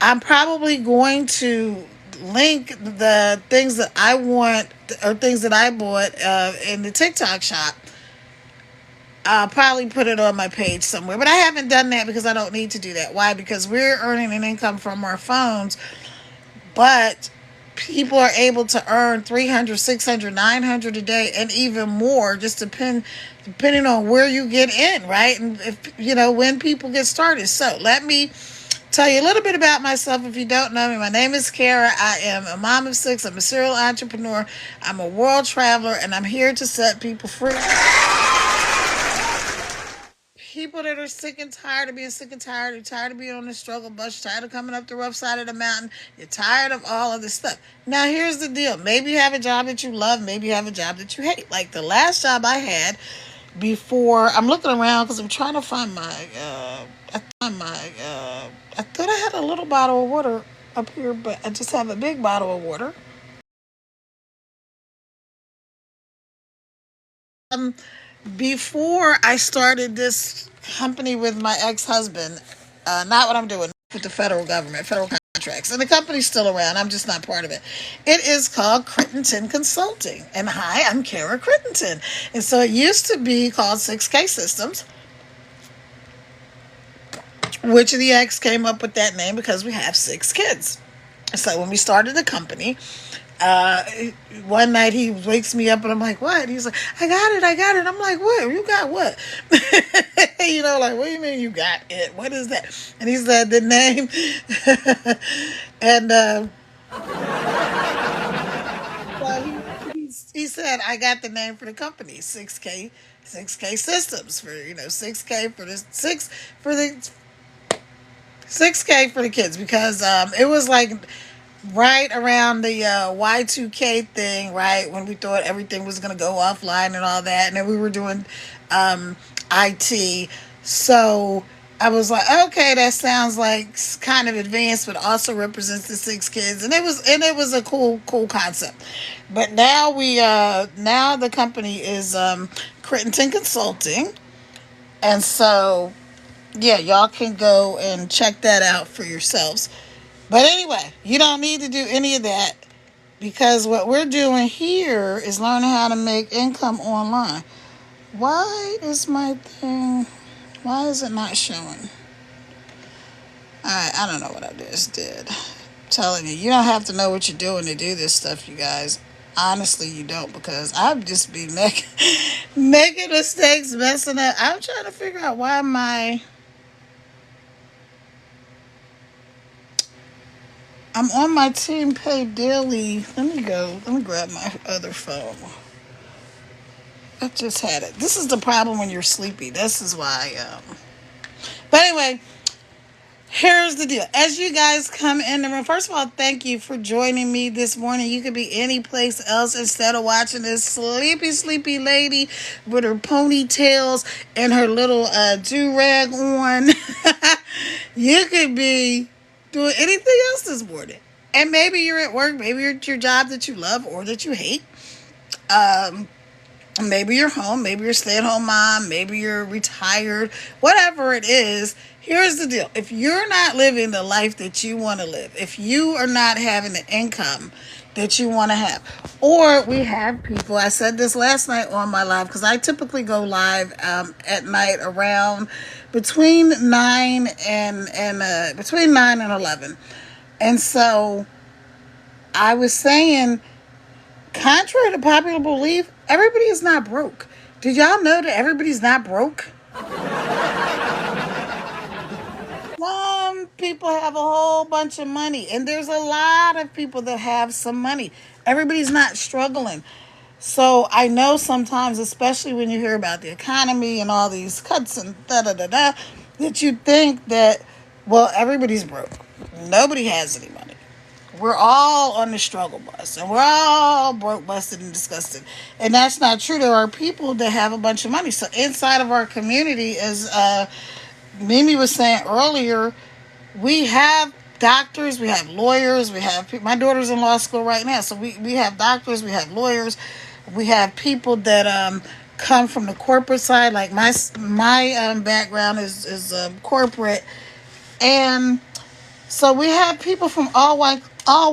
I'm probably going to link the things that I want or things that I bought in the TikTok shop. I'll probably put it on my page somewhere. But I haven't done that because I don't need to do that. Why? Because we're earning an income from our phones. But people are able to earn 300, 600, 900 a day and even more, just depending on where you get in, right? And when people get started. So let me tell you a little bit about myself if you don't know me. My name is Kara. I am a mom of 6. I'm a serial entrepreneur. I'm a world traveler, and I'm here to set people free. People that are sick and tired of being sick and tired, you're tired of being on the struggle bus, you're tired of coming up the rough side of the mountain, you're tired of all of this stuff. Now, here's the deal. Maybe you have a job that you love, maybe you have a job that you hate. Like the last job I had before, I'm looking around because I'm trying to find I thought I had a little bottle of water up here, but I just have a big bottle of water. Before I started this company with my ex-husband, not what I'm doing with the federal government, federal contracts, and the company's still around, I'm just not part of it. It is called Crittenton Consulting, and hi, I'm Kara Crittenton. And so it used to be called 6K Systems, which the ex came up with that name because we have 6 kids. So when we started the company, one night he wakes me up and I'm like, what? He's like, I got it. I'm like, what? You got what? Like, what do you mean you got it? What is that? And he said the name. And he said, I got the name for the company, 6K Systems, for 6K for the 6K for the kids, because it was like right around the Y2K thing, right, when we thought everything was going to go offline and all that, and then we were doing IT. So I was like, okay, that sounds like kind of advanced, but also represents the 6 kids, and it was a cool concept. But now now the company is Crittenton Consulting, and so yeah, y'all can go and check that out for yourselves. But anyway, you don't need to do any of that, because what we're doing here is learning how to make income online. Why is it not showing? Alright, I don't know what I just did. I'm telling you, you don't have to know what you're doing to do this stuff, you guys. Honestly, you don't, because I've just been making mistakes, messing up. I'm trying to figure out why I'm on my Team Pay Daily. Let me grab my other phone. I just had it. This is the problem when you're sleepy. This is why. But anyway, here's the deal. As you guys come in the room, first of all, thank you for joining me this morning. You could be any place else instead of watching this sleepy lady with her ponytails and her little do-rag on. You could be doing anything else this morning. And maybe you're at work, maybe you're at your job that you love or that you hate. Maybe you're home, maybe you're a stay-at-home mom, maybe you're retired, whatever it is. Here's the deal. If you're not living the life that you want to live, if you are not having the income that you want to have, or we have people, I said this last night on my live, because I typically go live at night around between 9 and between 9 and 11. And so I was saying, contrary to popular belief, everybody is not broke. Did y'all know that everybody's not broke? Some people have a whole bunch of money, and there's a lot of people that have some money. Everybody's not struggling. So I know sometimes, especially when you hear about the economy and all these cuts and da-da-da-da, that you think that, well, everybody's broke. Nobody has any money. We're all on the struggle bus, and we're all broke, busted, and disgusted. And that's not true. There are people that have a bunch of money. So inside of our community, as Mimi was saying earlier, we have doctors, we have lawyers, we have people. My daughter's in law school right now, so we have doctors, we have lawyers, we have people that come from the corporate side. Like my background is corporate, and so we have people from all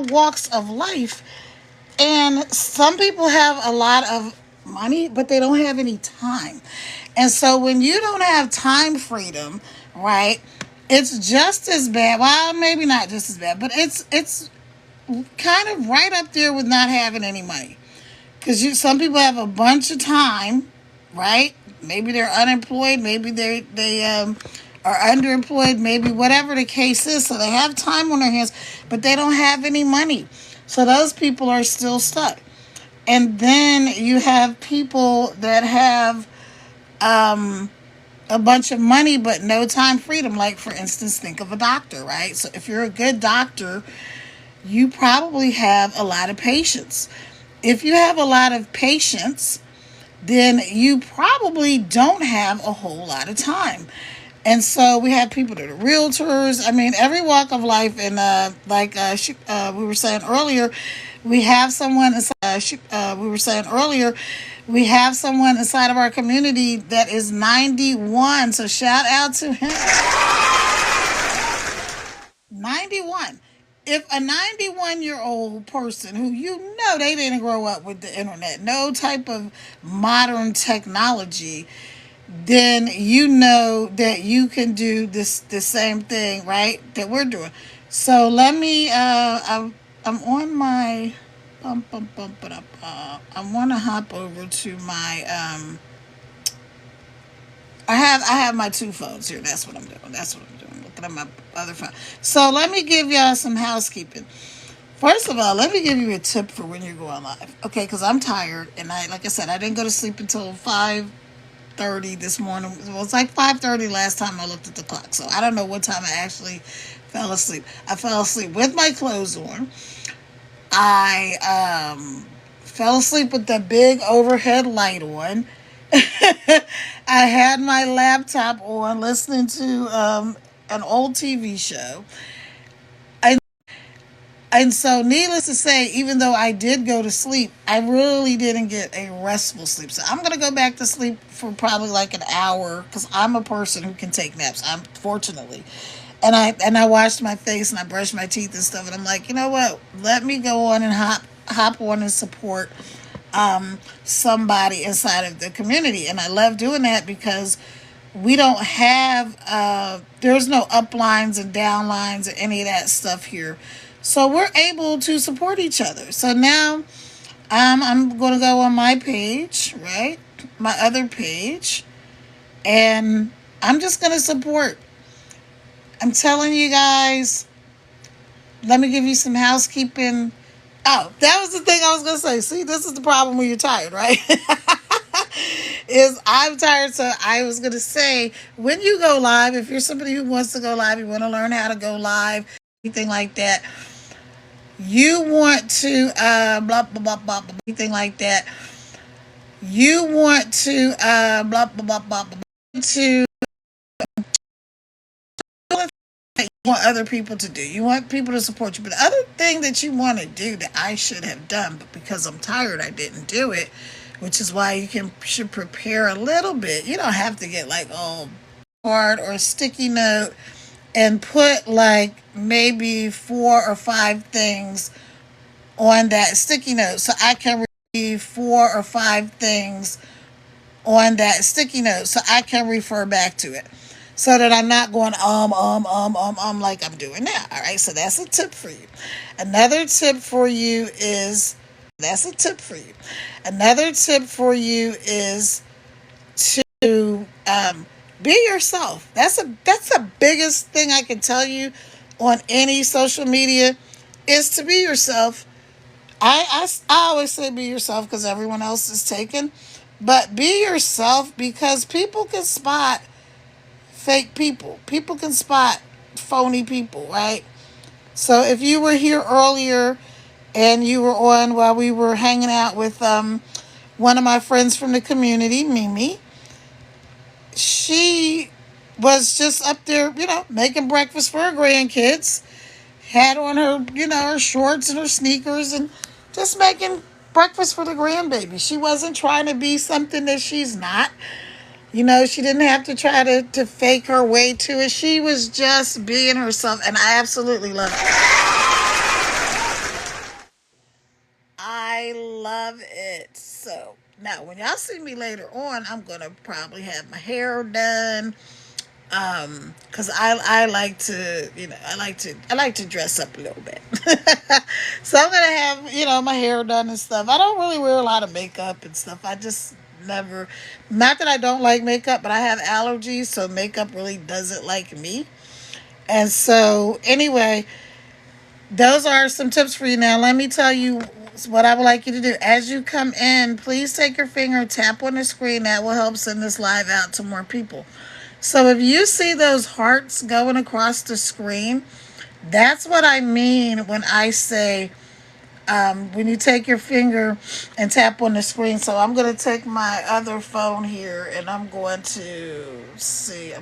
walks of life, and some people have a lot of money, but they don't have any time. And so when you don't have time freedom, right, it's just as bad. Well, maybe not just as bad, but it's kind of right up there with not having any money. Because some people have a bunch of time, right? Maybe they're unemployed, maybe they are underemployed, maybe whatever the case is. So they have time on their hands, but they don't have any money. So those people are still stuck. And then you have people that have a bunch of money but no time freedom. Like, for instance, think of a doctor, right? So if you're a good doctor, you probably have a lot of patience. If you have a lot of patience, then you probably don't have a whole lot of time. And so we have people that are realtors. I mean, every walk of life. And we were saying earlier, we have someone we have someone inside of our community that is 91. So shout out to him. 91. If a 91-year-old person who they didn't grow up with the internet, no type of modern technology, then you know that you can do the same thing, right, that we're doing. So let me, I'm on my, I want to hop over to my, I have my two phones here. That's what I'm doing. Looking at my other phone. So let me give y'all some housekeeping. First of all, let me give you a tip for when you're going live. Okay, because I'm tired, and like I said, I didn't go to sleep until 5:30 this morning. It was like 5:30 last time I looked at the clock. So I don't know what time I actually fell asleep. I fell asleep with my clothes on. I fell asleep with the big overhead light on. I had my laptop on listening to an old TV show. And so, needless to say, even though I did go to sleep, I really didn't get a restful sleep. So I'm going to go back to sleep for probably like an hour, because I'm a person who can take naps, fortunately. And I washed my face and I brushed my teeth and stuff. And I'm like, you know what? Let me go on and hop on and support somebody inside of the community. And I love doing that because we don't have, there's no uplines and downlines or any of that stuff here. So we're able to support each other. So now I'm going to go on my page, right? My other page. And I'm just going to support. I'm telling you guys, let me give you some housekeeping. Oh, that was the thing I was going to say. See, this is the problem when you're tired, right? Is I'm tired. So I was going to say, when you go live, if you're somebody who wants to go live, you want to learn how to go live, anything like that, you want to blah, blah, blah, blah, blah, anything like that, you want to blah, blah, blah, blah, blah, to want other people to do. You want people to support you. But the other thing that you want to do that I should have done, but because I'm tired, I didn't do it, which is why you should prepare a little bit. You don't have to get like all card or a sticky note and put like maybe 4 or 5 things on that sticky note so I can read 4 or 5 things on that sticky note so I can refer back to it. So that I'm not going like I'm doing now. All right, so that's a tip for you. Another tip for you is to be yourself. That's the biggest thing I can tell you on any social media is to be yourself. I always say be yourself because everyone else is taken, but be yourself because people can spot fake people. People can spot phony people, right? So if you were here earlier and you were on while we were hanging out with one of my friends from the community, Mimi, she was just up there, making breakfast for her grandkids, had on her, her shorts and her sneakers and just making breakfast for the grandbaby. She wasn't trying to be something that she's not. She didn't have to try to fake her way to it. She was just being herself, and I absolutely love it. I love it. So, now, when y'all see me later on, I'm going to probably have my hair done. Because I like to, I like to dress up a little bit. So I'm going to have, my hair done and stuff. I don't really wear a lot of makeup and stuff. I just never, not that I don't like makeup, but I have allergies, so makeup really doesn't like me. And so anyway, those are some tips for you. Now let me tell you what I would like you to do. As you come in, please take your finger, tap on the screen. That will help send this live out to more people. So if you see those hearts going across the screen, that's what I mean when I say when you take your finger and tap on the screen. So I'm going to take my other phone here and I'm going to see.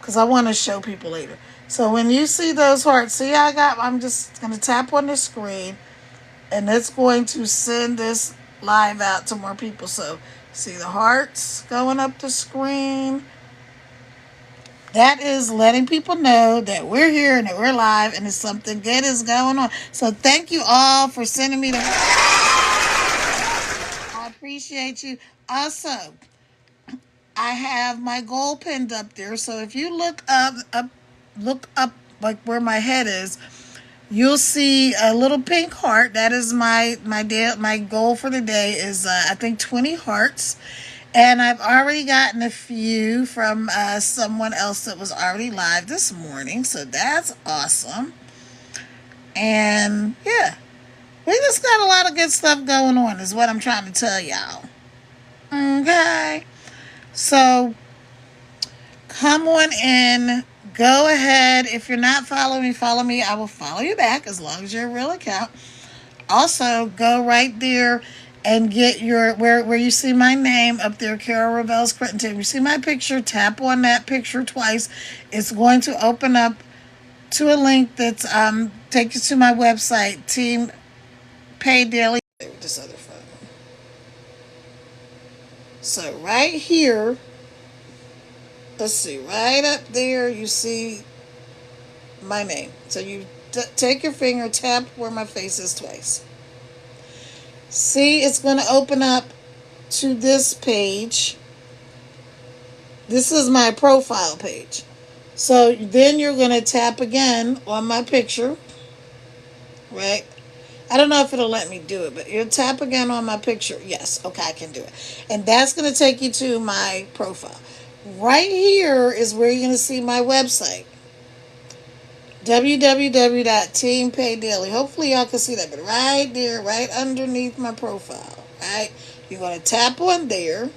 Because I want to show people later. So when you see those hearts, I'm just going to tap on the screen and it's going to send this live out to more people. So see the hearts going up the screen. That is letting people know that we're here and that we're live and that something good is going on. So thank you all for sending me the... I appreciate you. Also, I have my goal pinned up there. So if you look up like where my head is, you'll see a little pink heart. That is my goal for the day is I think 20 hearts. And I've already gotten a few from someone else that was already live this morning. So that's awesome. And yeah, we just got a lot of good stuff going on is what I'm trying to tell y'all. Okay. So come on in. Go ahead. If you're not following me, follow me. I will follow you back as long as you're a real account. Also, go right there and get your, where you see my name up there, Carol Reveals Crittenton. You see my picture, tap on that picture twice. It's going to open up to a link that's take you to my website, Team Pay Daily. This other phone. So right here, let's see, right up there, you see my name. So you take your finger, tap where my face is twice. See, it's going to open up to this page. This is my profile page. So then you're going to tap again on my picture, right? I don't know if it'll let me do it, but you'll tap again on my picture. Yes, okay, I can do it. And that's going to take you to my profile. Right here is where you're going to see my website. www.teampaydaily. Hopefully y'all can see that, but right there, right underneath my profile, right? You're going to tap on there.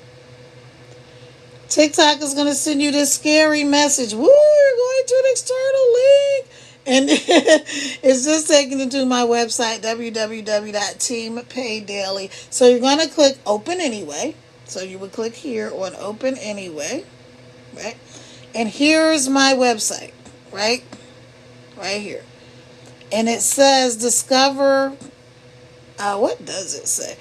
TikTok is going to send you this scary message. Woo, you're going to an external link. And it's just taking you to my website, www.teampaydaily. So you're going to click Open Anyway. So you would click here on Open Anyway, right? And here's my website. right here. And it says discover, what does it say?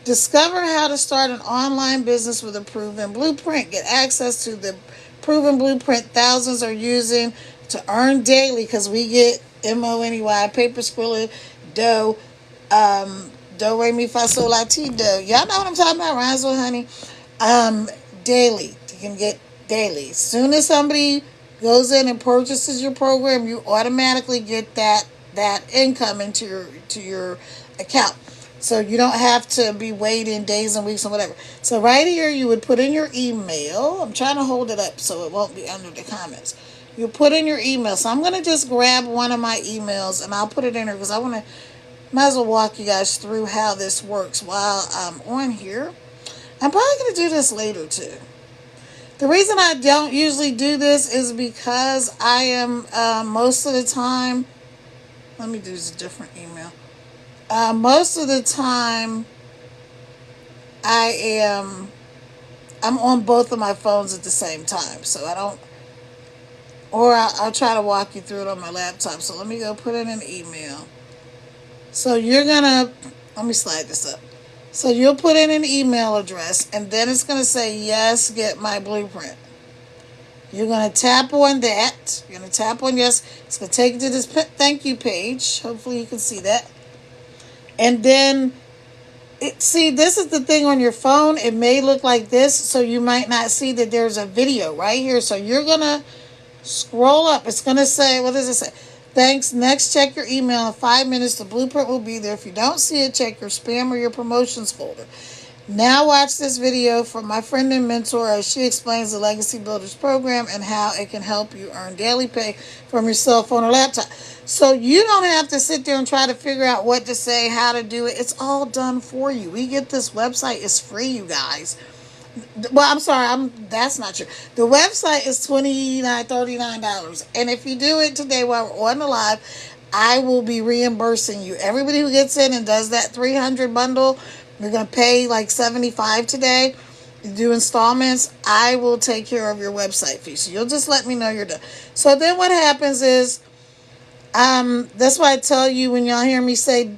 Discover how to start an online business with a proven blueprint. Get access to the proven blueprint thousands are using to earn daily, because we get MONEY, paper squirrel, dough, do, re, mi, fa, sol, la, ti, do. Y'all know what I'm talking about, rhymes with honey. Daily. You can get daily. As soon as somebody goes in and purchases your program, you automatically get that income into your account. So you don't have to be waiting days and weeks and whatever. So right here, you would put in your email. I'm trying to hold it up so it won't be under the comments. You put in your email. So I'm going to just grab one of my emails and I'll put it in here because I want to, might as well walk you guys through how this works while I'm on here. I'm probably going to do this later too. The reason I don't usually do this is because I am most of the time, let me do this different email. Most of the time, I'm on both of my phones at the same time. So I don't, or I'll try to walk you through it on my laptop. So let me go put in an email. So you're going to, let me slide this up. So you'll put in an email address and then it's going to say, yes, get my blueprint. You're going to tap on that. You're going to tap on yes. It's going to take you to this thank you page. Hopefully you can see that. And then, see, this is the thing on your phone. It may look like this, so you might not see that there's a video right here. So you're going to scroll up. It's going to say, what does it say? Thanks. Next, check your email in 5 minutes. The blueprint will be there. If you don't see it, check your spam or your promotions folder. Now watch this video from my friend and mentor as she explains the Legacy Builders program and how it can help you earn daily pay from your cell phone or laptop. So you don't have to sit there and try to figure out what to say, how to do it. It's all done for you. We get this website. It's free, you guys. Well, I'm sorry. That's not true. The website is $39. And if you do it today while we're on the live, I will be reimbursing you. Everybody who gets in and does that 300 bundle, you're going to pay like $75 today. You do installments. I will take care of your website fee. So you'll just let me know you're done. So then what happens is, that's why I tell you when y'all hear me say,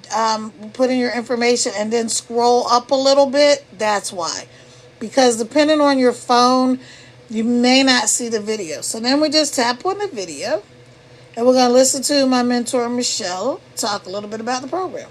put in your information and then scroll up a little bit. That's why. Because depending on your phone, you may not see the video. So then we just tap on the video. And we're going to listen to my mentor, Michelle, talk a little bit about the program.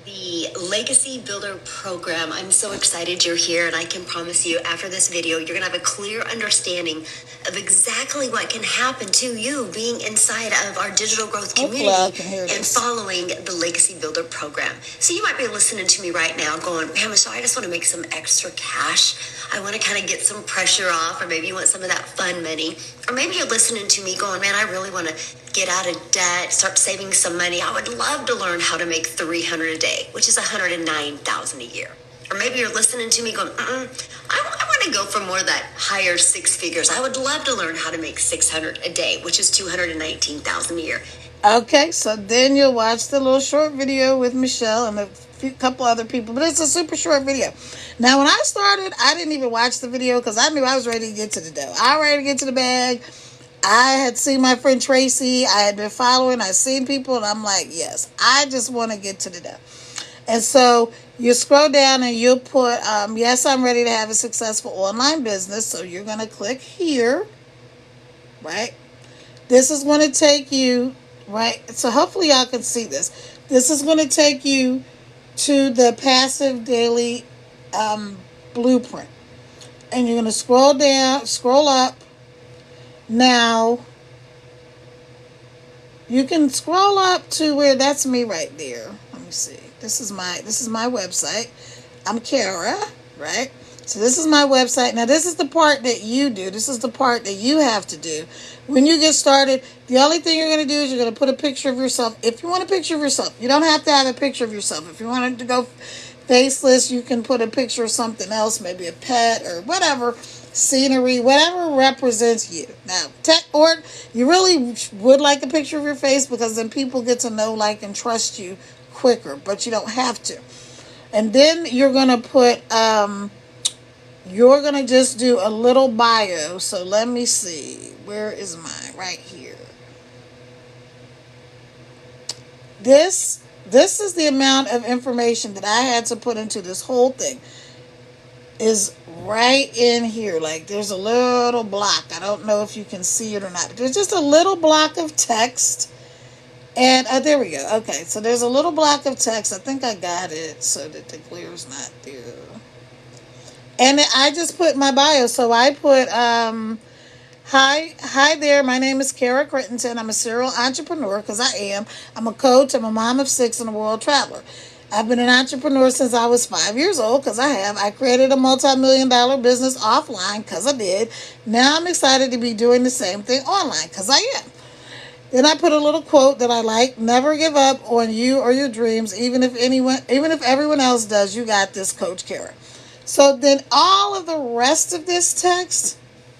The Legacy Builder program. I'm so excited you're here, and I can promise you after this video, you're going to have a clear understanding of exactly what can happen to you being inside of our digital growth community and following the Legacy Builder program. So you might be listening to me right now going, man, Michelle, I just want to make some extra cash. I want to kind of get some pressure off, or maybe you want some of that fun money. Or maybe you're listening to me going, man, I really want to get out of debt, start saving some money. I would love to learn how to make $300 a day, which is $109,000 a year. Or maybe you're listening to me going, I want to go for more of that higher six figures. I would love to learn how to make $600 a day, which is $219,000 a year. Okay, so then you'll watch the little short video with Michelle and a couple other people, but it's a super short video. Now, when I started, I didn't even watch the video because I knew I was ready to get to the dough. I was ready to get to the bag. I had seen my friend Tracy. I had been following. I'd seen people, and I'm like, yes, I just want to get to the dough. And so you scroll down and you'll put, yes, I'm ready to have a successful online business. So you're going to click here, right? This is going to take you, right? So hopefully y'all can see this. This is going to take you to the passive daily blueprint. And you're going to scroll down, scroll up. Now, you can scroll up to where that's me right there. Let me see. This is my website. I'm Kara, right? So this is my website. Now, this is the part that you do. This is the part that you have to do. When you get started, the only thing you're going to do is you're going to put a picture of yourself. If you want a picture of yourself, you don't have to have a picture of yourself. If you wanted to go faceless, you can put a picture of something else, maybe a pet or whatever, scenery, whatever represents you. Now, or you really would like a picture of your face because then people get to know, like, and trust you quicker, but you don't have to. And then you're going to put, you're going to just do a little bio. So let me see. Where is mine? Right here. This is the amount of information that I had to put into this whole thing. Is right in here. Like there's a little block. I don't know if you can see it or not. There's just a little block of text. And there we go. Okay, so there's a little block of text. I think I got it so that the glare-'s not there. And I just put my bio. So I put Hi there. My name is Kara Crittenton. I'm a serial entrepreneur because I am. I'm a coach. I'm a mom of 6 and a world traveler. I've been an entrepreneur since I was 5 years old because I have. I created a multi-million-dollar business offline because I did. Now I'm excited to be doing the same thing online because I am. Then I put a little quote that I like: never give up on you or your dreams, even if everyone else does. You got this, Coach Kara. So then all of the rest of this text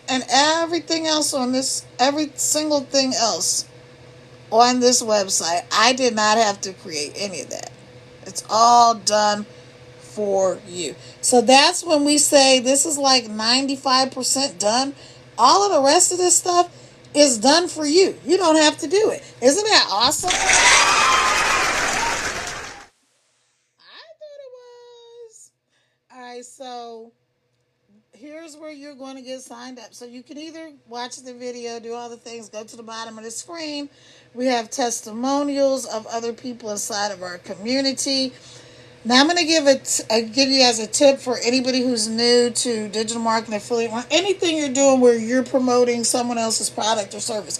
and everything else on this, every single thing else on this website, I did not have to create any of that. It's all done for you. So that's when we say this is like 95% done. All of the rest of this stuff is done for you. You don't have to do it. Isn't that awesome? I thought it was. All right, so here's where you're going to get signed up. So you can either watch the video, do all the things, go to the bottom of the screen. We have testimonials of other people inside of our community. Now I'm going to give you as a tip for anybody who's new to digital marketing, affiliate, or anything you're doing where you're promoting someone else's product or service.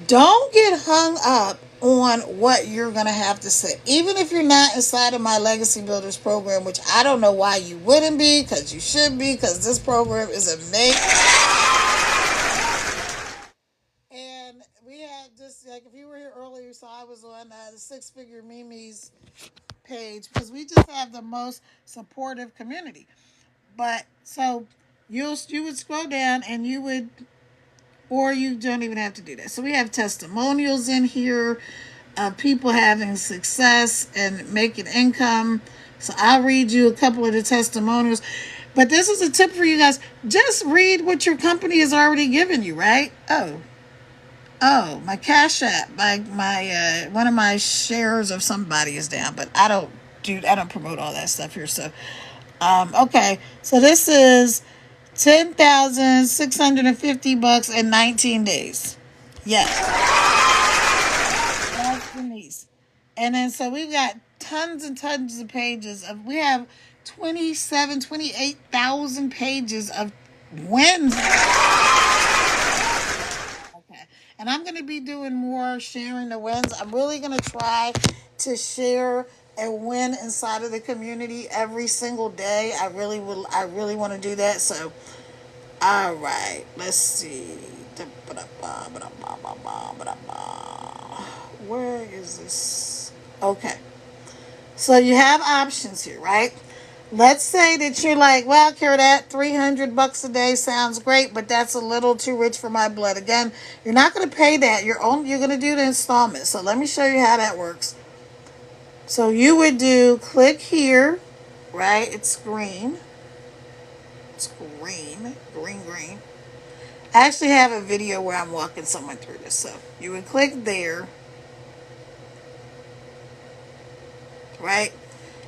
Don't get hung up on what you're going to have to say. Even if you're not inside of my Legacy Builders program, which I don't know why you wouldn't be, because you should be, because this program is amazing. And we have just, like if you were here earlier, so I was on the Six Figure Mimi's page, because we just have the most supportive community. But so you would scroll down and you would, or you don't even have to do that. So we have testimonials in here of people having success and making income. So I'll read you a couple of the testimonials. But this is a tip for you guys. Just read what your company has already given you, right? Oh, my Cash App, my one of my shares of somebody is down, but I don't promote all that stuff here. So, okay. So this is $10,650 in 19 days. Yes. That's Denise. And then so we've got tons and tons of pages we have 28,000 pages of wins. And I'm going to be doing more sharing the wins. I'm really going to try to share a win inside of the community every single day. I really want to do that. So, all right, let's see. Where is this? Okay. So you have options here, right? Let's say that you're like, well, Kara, that $300 a day sounds great, but that's a little too rich for my blood. Again, you're not going to pay that. You're going to do the installment. So let me show you how that works. So you would click here, right? It's green. It's green. I actually have a video where I'm walking someone through this. So you would click there, right?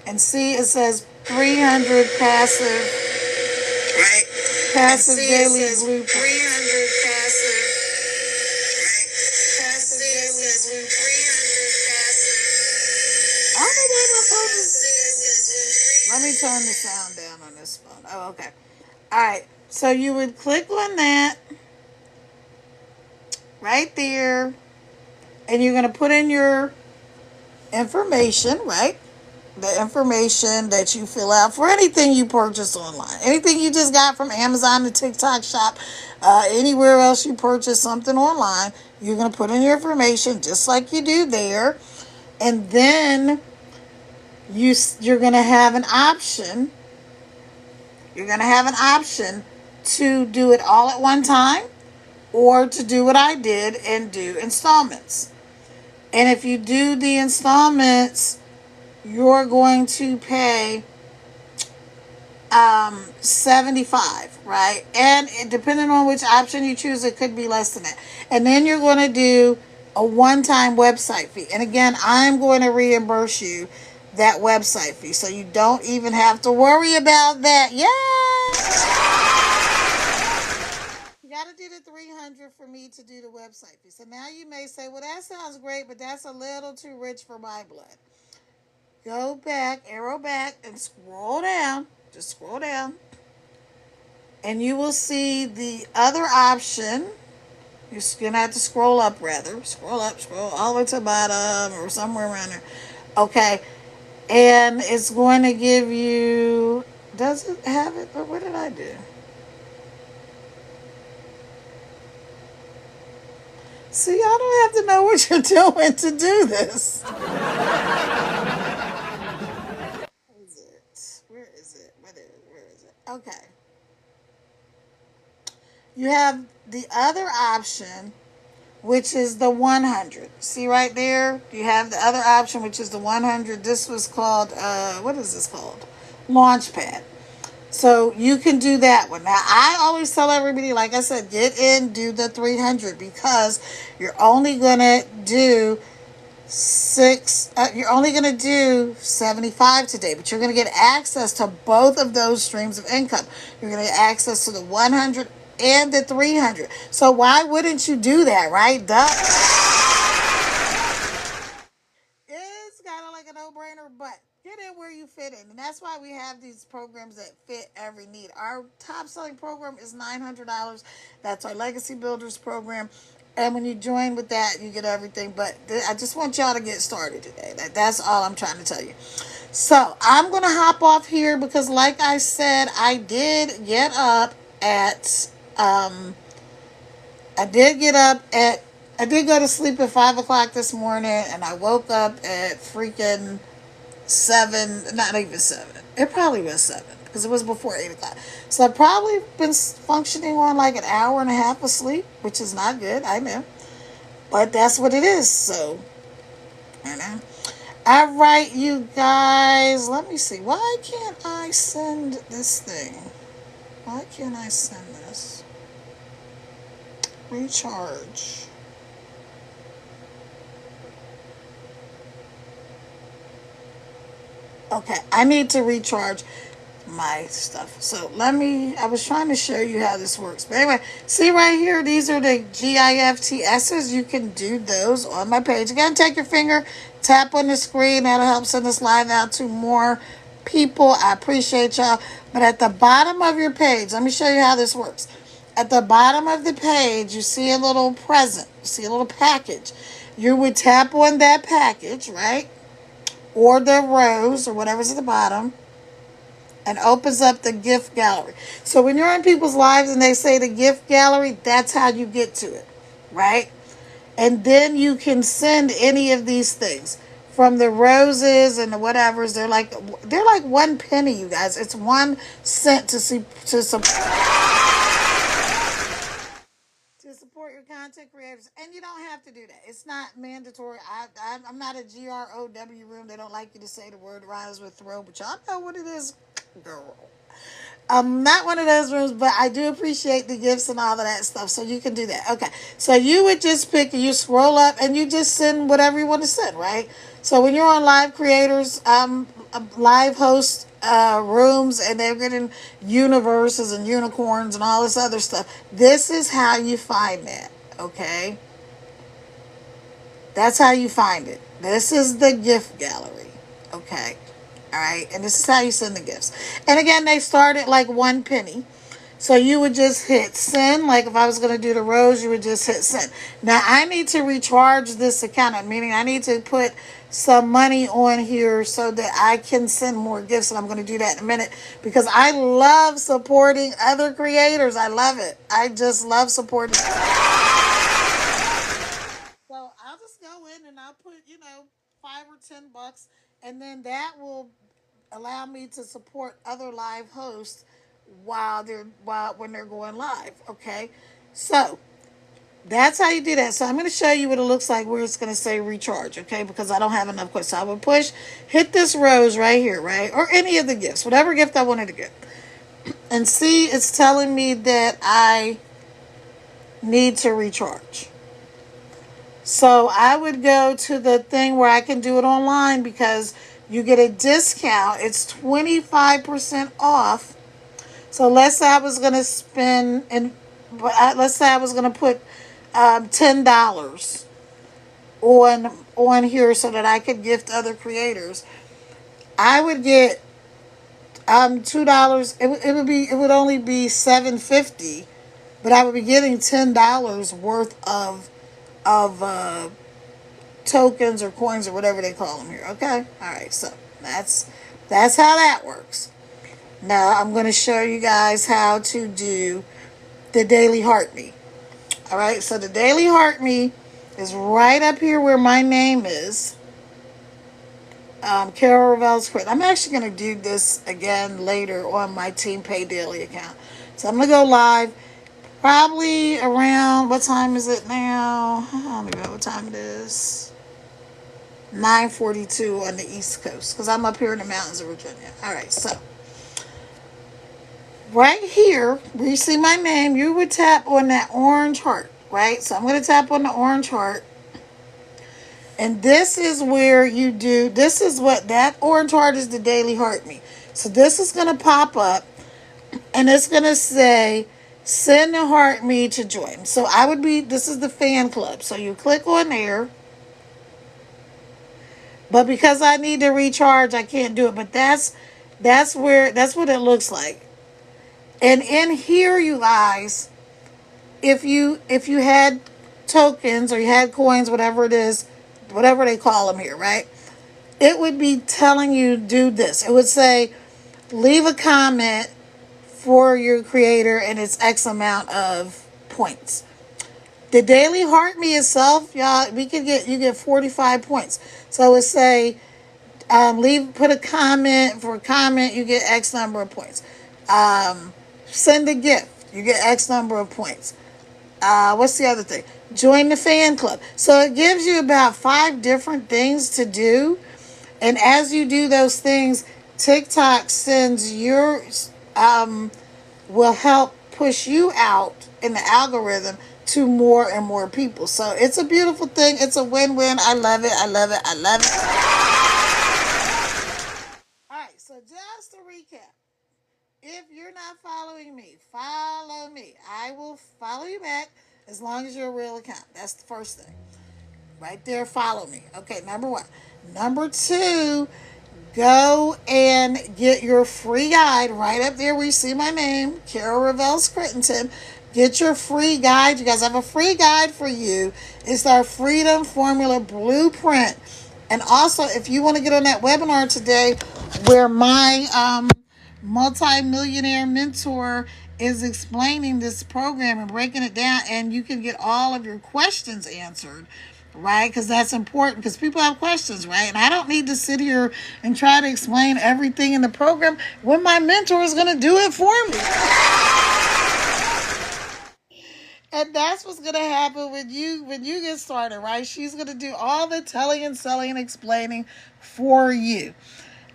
And see, it says 300 passive, right? Passive daily blueprint. 300 passive, right? Passive daily blueprint. 300 passive. I don't know why my phone is. Let me turn the sound down on this phone. Oh, okay. All right. So you would click on that right there, and you're going to put in your information, right? The information that you fill out for anything you purchase online, anything you just got from Amazon, the TikTok shop, anywhere else you purchase something online, you're going to put in your information just like you do there. And then you're going to have an option. You're going to have an option to do it all at one time, or to do what I did and do installments. And if you do the installments, you're going to pay $75, right? And depending on which option you choose, it could be less than that. And then you're going to do a one-time website fee. And again, I'm going to reimburse you that website fee, so you don't even have to worry about that. Yay! You got to do the $300 for me to do the website fee. So now you may say, well, that sounds great, but that's a little too rich for my blood. Go back, arrow back, and scroll down. Just scroll down. And you will see the other option. You're going to have to scroll up, rather. Scroll up, scroll all the way to the bottom or somewhere around there. Okay. And it's going to give you... Does it have it? But what did I do? See, y'all don't have to know what you're doing to do this. Where is it? Where is it? Okay. You have the other option, which is the 100. See right there? You have the other option, which is the 100. This was called, what is this called? Launchpad. So you can do that one. Now, I always tell everybody, like I said, get in, do the 300, because you're only going to do you're only going to do 75 today, but you're going to get access to both of those streams of income. You're going to get access to the 100 and the 300. So why wouldn't you do that, right? Duh. It's kind of like a no-brainer, but get in where you fit in. And that's why we have these programs that fit every need. Our top selling program is $900. That's our Legacy Builders program. And when you join with that, you get everything. But I just want y'all to get started today. That's all I'm trying to tell you. So I'm going to hop off here because, like I said, I did get up at... I did go to sleep at 5 o'clock this morning, and I woke up at freaking 7, not even 7. It probably was 7, because it was before 8 o'clock. So I've probably been functioning on like an hour and a half of sleep, which is not good, I know. But that's what it is, so, you know. All right, you guys, let me see. Why can't I send this thing? Why can't I send this? Recharge. Okay, I need to recharge my stuff. So I was trying to show you how this works. But anyway, see right here, these are the GIFTSs. You can do those on my page. Again, take your finger, tap on the screen. That'll help send this live out to more people. I appreciate y'all. But at the bottom of your page, let me show you how this works. At the bottom of the page, you see a little present. You see a little package. You would tap on that package, right? Or the rose, or whatever's at the bottom, and opens up the gift gallery. So when you're in people's lives and they say the gift gallery, that's how you get to it, right? And then you can send any of these things. From the roses and the whatevers, they're like 1 penny, you guys. It's 1 cent to support your content creators. And you don't have to do that. It's not mandatory. I'm not a GROW room. They don't like you to say the word rhymes with throw, but y'all know what it is, girl. I'm not one of those rooms, but I do appreciate the gifts and all of that stuff, so you can do that. Okay, so you would just pick, you scroll up, and you just send whatever you want to send, right? So when you're on live creators, live host rooms, and they're getting universes and unicorns and all this other stuff, this is how you find that, okay? That's how you find it. This is the gift gallery, okay? All right, and this is how you send the gifts. And again, they start at like 1 penny. So you would just hit send. Like if I was going to do the rose, you would just hit send. Now, I need to recharge this account, meaning I need to put some money on here so that I can send more gifts. And I'm going to do that in a minute because I love supporting other creators. I love it. I just love supporting. So I'll just go in and I'll put, $5 or $10. And then that will allow me to support other live hosts when they're going live. Okay, so that's how you do that. So I'm going to show you what it looks like where it's going to say recharge. Okay, because I don't have enough questions. So I would hit this rose right here, right, or any of the gifts, whatever gift I wanted to get, and see it's telling me that I need to recharge. So I would go to the thing where I can do it online because you get a discount. It's 25% off. So let's say I was going to spend, and let's say I was going to put $10 on here so that I could gift other creators. I would get $2. It would only be $7.50, but I would be getting $10 worth of tokens or coins or whatever they call them here. Okay, all right. So that's how that works. Now I'm going to show you guys how to do the Daily Heart Me. All right. So the Daily Heart Me is right up here where my name is. Carol Revel's Crit. I'm actually going to do this again later on my Team Pay Daily account. So I'm going to go live probably around, what time is it now? I don't even know what time it is. 9:42 on the East Coast because I'm up here in the mountains of Virginia. All right, so right here where you see my name, you would tap on that orange heart, right? So I'm going to tap on the orange heart. And this is where you do, this is what, that orange heart is the Daily Heart Me. So this is going to pop up and it's going to say, send the Heart Me to join. So I would be, this is the fan club. So you click on there. But because I need to recharge, I can't do it. But that's what it looks like. And in here, you guys, if you had tokens or you had coins, whatever it is, whatever they call them here, right? It would be telling you do this. It would say, leave a comment for your creator and it's X amount of points. The Daily Heart Me itself, y'all, you get 45 points. So it would say, put a comment. For a comment, you get X number of points. Send a gift, you get X number of points. What's the other thing? Join the fan club. So it gives you about 5 different things to do. And as you do those things, TikTok sends will help push you out in the algorithm to more and more people. So it's a beautiful thing. It's a win-win. I love it. I love it. I love it. All right. So just to recap. If you're not following me, follow me. I will follow you back as long as you're a real account. That's the first thing. Right there, follow me. Okay, number 1. Number 2, go and get your free guide right up there where you see my name, Carol Revel's Crittenton. Get your free guide. You guys have a free guide for you. It's our Freedom Formula Blueprint. And also, if you want to get on that webinar today where my multi-millionaire mentor is explaining this program and breaking it down, and you can get all of your questions answered, right? Because that's important, because people have questions, right? And I don't need to sit here and try to explain everything in the program when my mentor is going to do it for me. And that's what's going to happen when you get started, right? She's going to do all the telling and selling and explaining for you.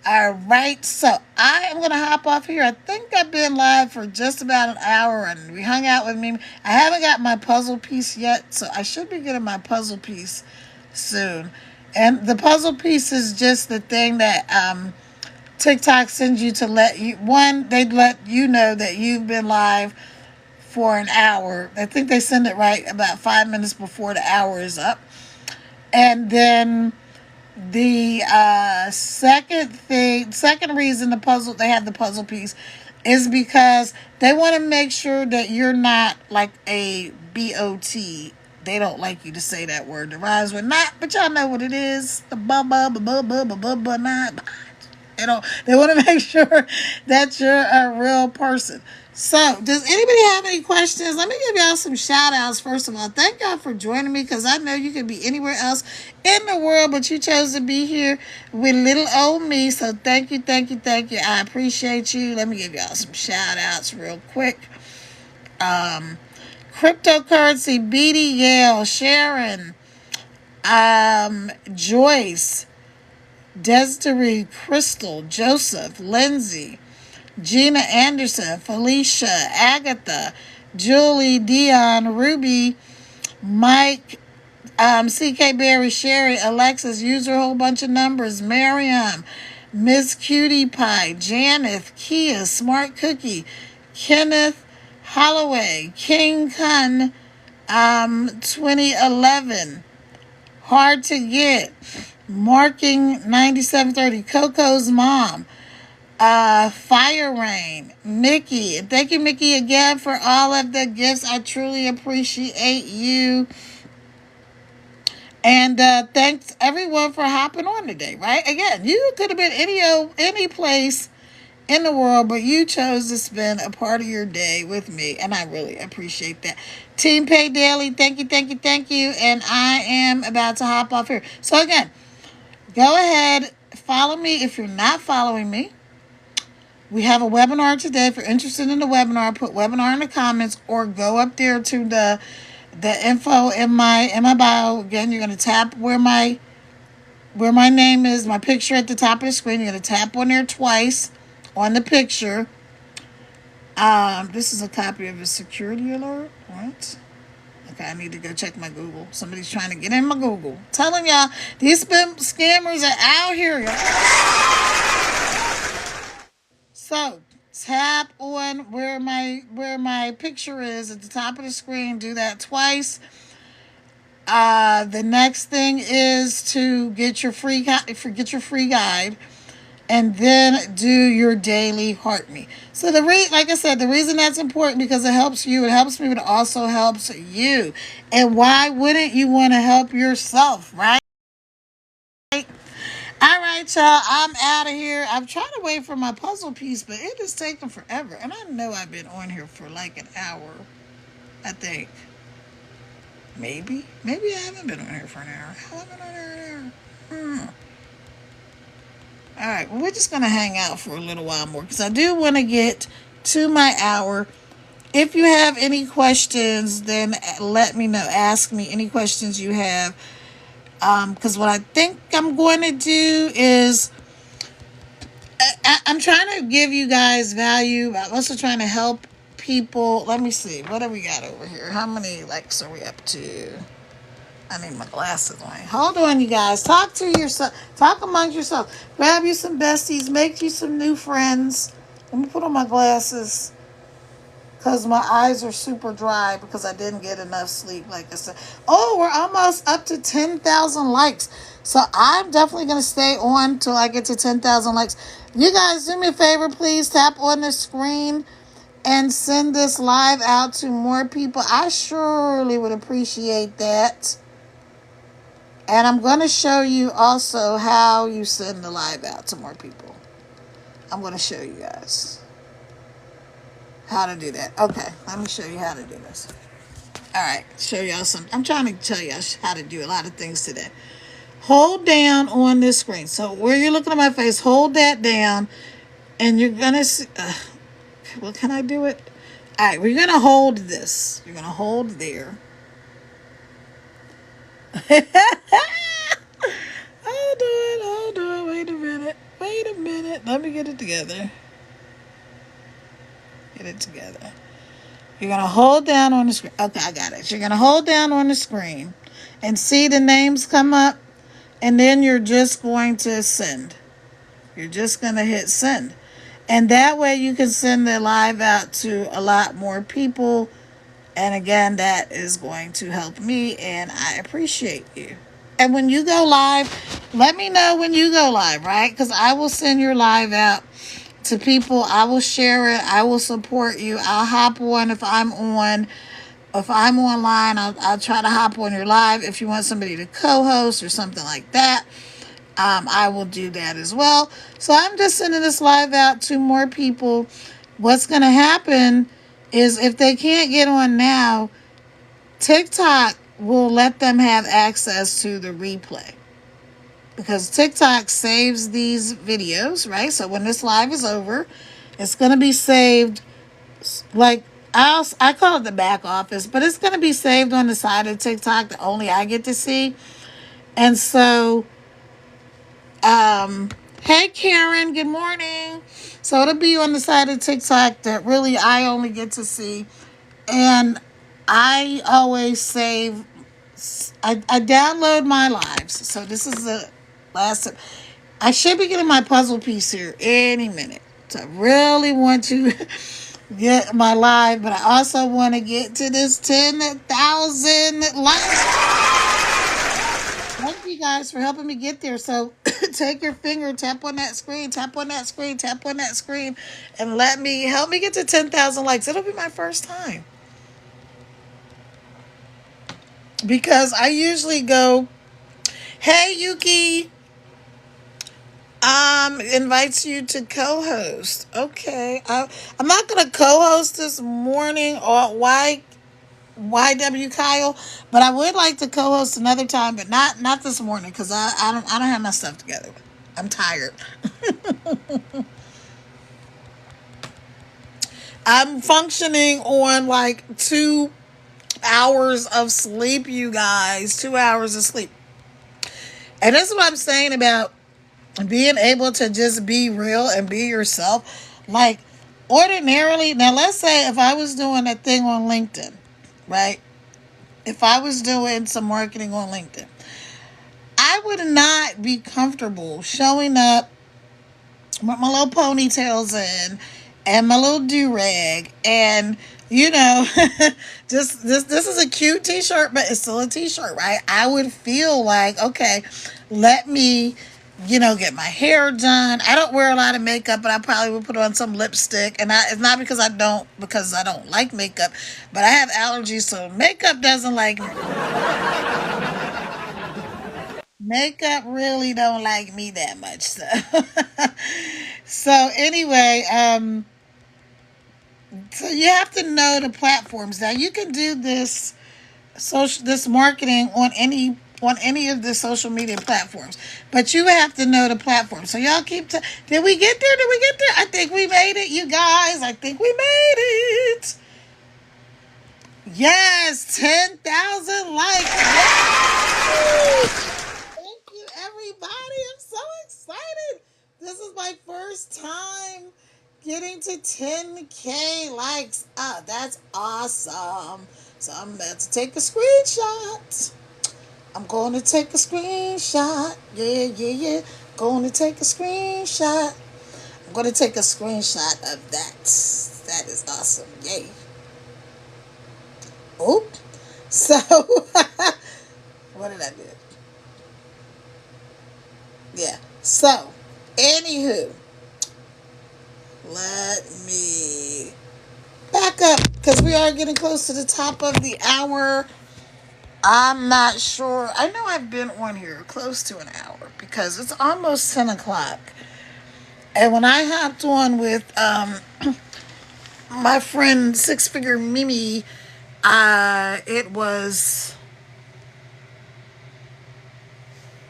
All right, so I am going to hop off here. I think I've been live for just about an hour, and we hung out with me. I haven't got my puzzle piece yet, so I should be getting my puzzle piece soon. And the puzzle piece is just the thing that TikTok sends you to let you, they'd let you know that you've been live for an hour. I think they send it right about 5 minutes before the hour is up. And then the second reason they have the puzzle piece is because they want to make sure that you're not like a BOT. They don't like you to say that word. The rhymes with not, but y'all know what it is. The not. They want to make sure that you're a real person. So, does anybody have any questions? Let me give y'all some shout outs. First of all, thank y'all for joining me, because I know you could be anywhere else in the world, but you chose to be here with little old me. So thank you, thank you, thank you. I appreciate you. Let me give y'all some shout outs real quick. Cryptocurrency, BD Yale, Sharon, Joyce, Desiree, Crystal, Joseph, Lindsay, Gina Anderson, Felicia, Agatha, Julie, Dion, Ruby, Mike, CK Berry, Sherry, Alexis, use her whole bunch of numbers, Miriam, Miss Cutie Pie, Janeth, Kia, Smart Cookie, Kenneth Holloway, King Kun, 2011, Hard to Get, Marking 9730, Coco's Mom, Fire Rain, Mickey. Thank you, Mickey, again for all of the gifts. I truly appreciate you. And thanks everyone for hopping on today, right? Again, you could have been any place in the world, but you chose to spend a part of your day with me, and I really appreciate that. Team Pay Daily, thank you, thank you, thank you. And I am about to hop off here. So again, go ahead, follow me if you're not following me. We have a webinar today. If you're interested in the webinar, put webinar in the comments or go up there to the info in my bio. Again, you're going to tap where my name is, my picture at the top of the screen. You're going to tap on there twice on the picture. This is a copy of a security alert. What? Okay, I need to go check my Google. Somebody's trying to get in my Google. Telling y'all, these scammers are out here, y'all. So, tap on where my picture is at the top of the screen. Do that twice. The next thing is to get your free guide, and then do your daily Heart Me. So like I said, the reason that's important because it helps you, it helps me, but it also helps you. And why wouldn't you want to help yourself, right? All right, y'all, I'm out of here. I'm trying to wait for my puzzle piece, but it is taking forever. And I know I've been on here for like an hour, I think. Maybe I haven't been on here for an hour. How have I been on here an hour? All right, well, we're just going to hang out for a little while more because I do want to get to my hour. If you have any questions, then let me know. Ask me any questions you have. Because what I think I'm going to do is I'm trying to give you guys value. I'm also trying to help people. Let me see. What have we got over here? How many likes are we up to? I need my glasses on. Hold on, you guys. Talk to yourself. Talk amongst yourself. Grab you some besties. Make you some new friends. Let me put on my glasses because my eyes are super dry because I didn't get enough sleep, like I said. Oh, we're almost up to 10,000 likes. So I'm definitely going to stay on till I get to 10,000 likes. You guys, do me a favor, please. Tap on the screen and send this live out to more people. I surely would appreciate that. And I'm going to show you also how you send the live out to more people. I'm going to show you guys how to do that. Okay, let me show you how to do this. All right, show y'all some. I'm trying to tell you how to do a lot of things today. Hold down on this screen. So where you're looking at my face, hold that down. And you're going to see. Well, can I do it? All right, we're going to hold this. You're going to hold there. Hold on. Wait a minute. Let me get it together. You're going to hold down on the screen. Okay, I got it. You're going to hold down on the screen and see the names come up. And then you're just going to send. You're just going to hit send. And that way you can send the live out to a lot more people. And again, that is going to help me, and I appreciate you. And when you go live, let me know when you go live, right? Because I will send your live out to people. I will share it. I will support you. I'll hop on if I'm on. If I'm online, I'll try to hop on your live. If you want somebody to co-host or something like that, I will do that as well. So I'm just sending this live out to more people. What's going to happen is if they can't get on now, TikTok will let them have access to the replay. Because TikTok saves these videos, right? So when this live is over, it's going to be saved. Like, I call it the back office, but it's going to be saved on the side of TikTok that only I get to see. And so, hey Karen, good morning. So it'll be on the side of TikTok that really I only get to see. And I always save I download my lives. So this is the last. I should be getting my puzzle piece here any minute. So I really want to get my live, but I also want to get to this 10,000 likes. Thank you guys for helping me get there. So take your finger, tap on that screen, tap on that screen, tap on that screen, and help me get to 10,000 likes. It'll be my first time. Because I usually go, hey Yuki, invites you to co-host. Okay. I'm not going to co-host this morning or YW Kyle, but I would like to co-host another time, but not this morning because I don't have my stuff together. I'm tired. I'm functioning on like 2 hours of sleep, you guys. 2 hours of sleep. And this is what I'm saying about being able to just be real and be yourself. Like ordinarily, now let's say if I was doing a thing on LinkedIn, right? If I was doing some marketing on LinkedIn, I would not be comfortable showing up with my little ponytails in and my little do-rag and, you know, this is a cute t-shirt, but it's still a t-shirt, right? I would feel like, okay, let me, you know, get my hair done. I don't wear a lot of makeup, but I probably would put on some lipstick. And it's not because I don't like makeup, but I have allergies, so makeup doesn't like me. Makeup really don't like me that much. So anyway, so you have to know the platforms. Now you can do this marketing on any of the social media platforms, but you have to know the platform. So y'all keep did we get there? I think we made it, you guys. I think we made it. Yes, 10,000 likes. Yes! Thank you, everybody. I'm so excited. This is my first time getting to 10K likes. That's awesome. So I'm about to take a screenshot. I'm going to take a screenshot. Yeah. Going to take a screenshot. I'm going to take a screenshot of that. That is awesome. Yay. Oop. So, what did I do? Yeah. So, anywho, let me back up because we are getting close to the top of the hour. I'm not sure. I know I've been on here close to an hour because it's almost 10 o'clock. And when I hopped on with my friend Six Figure Mimi, it was,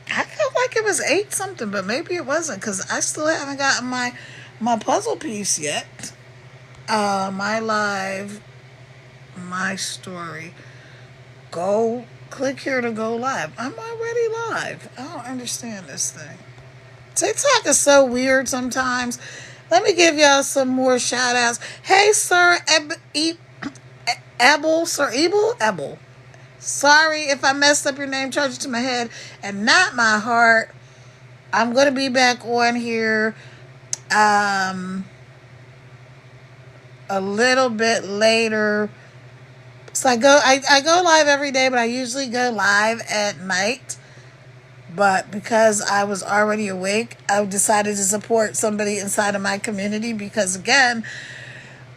I felt like it was 8 something, but maybe it wasn't because I still haven't gotten my puzzle piece yet. My live, my story. Go click here to go live. I'm already live. I don't understand this thing. TikTok is so weird sometimes. Let me give y'all some more shout outs. Hey, Sir Ebel. Sorry if I messed up your name. Charge it to my head and not my heart. I'm going to be back on here a little bit later. So I go live every day, but I usually go live at night. But because I was already awake, I decided to support somebody inside of my community because, again,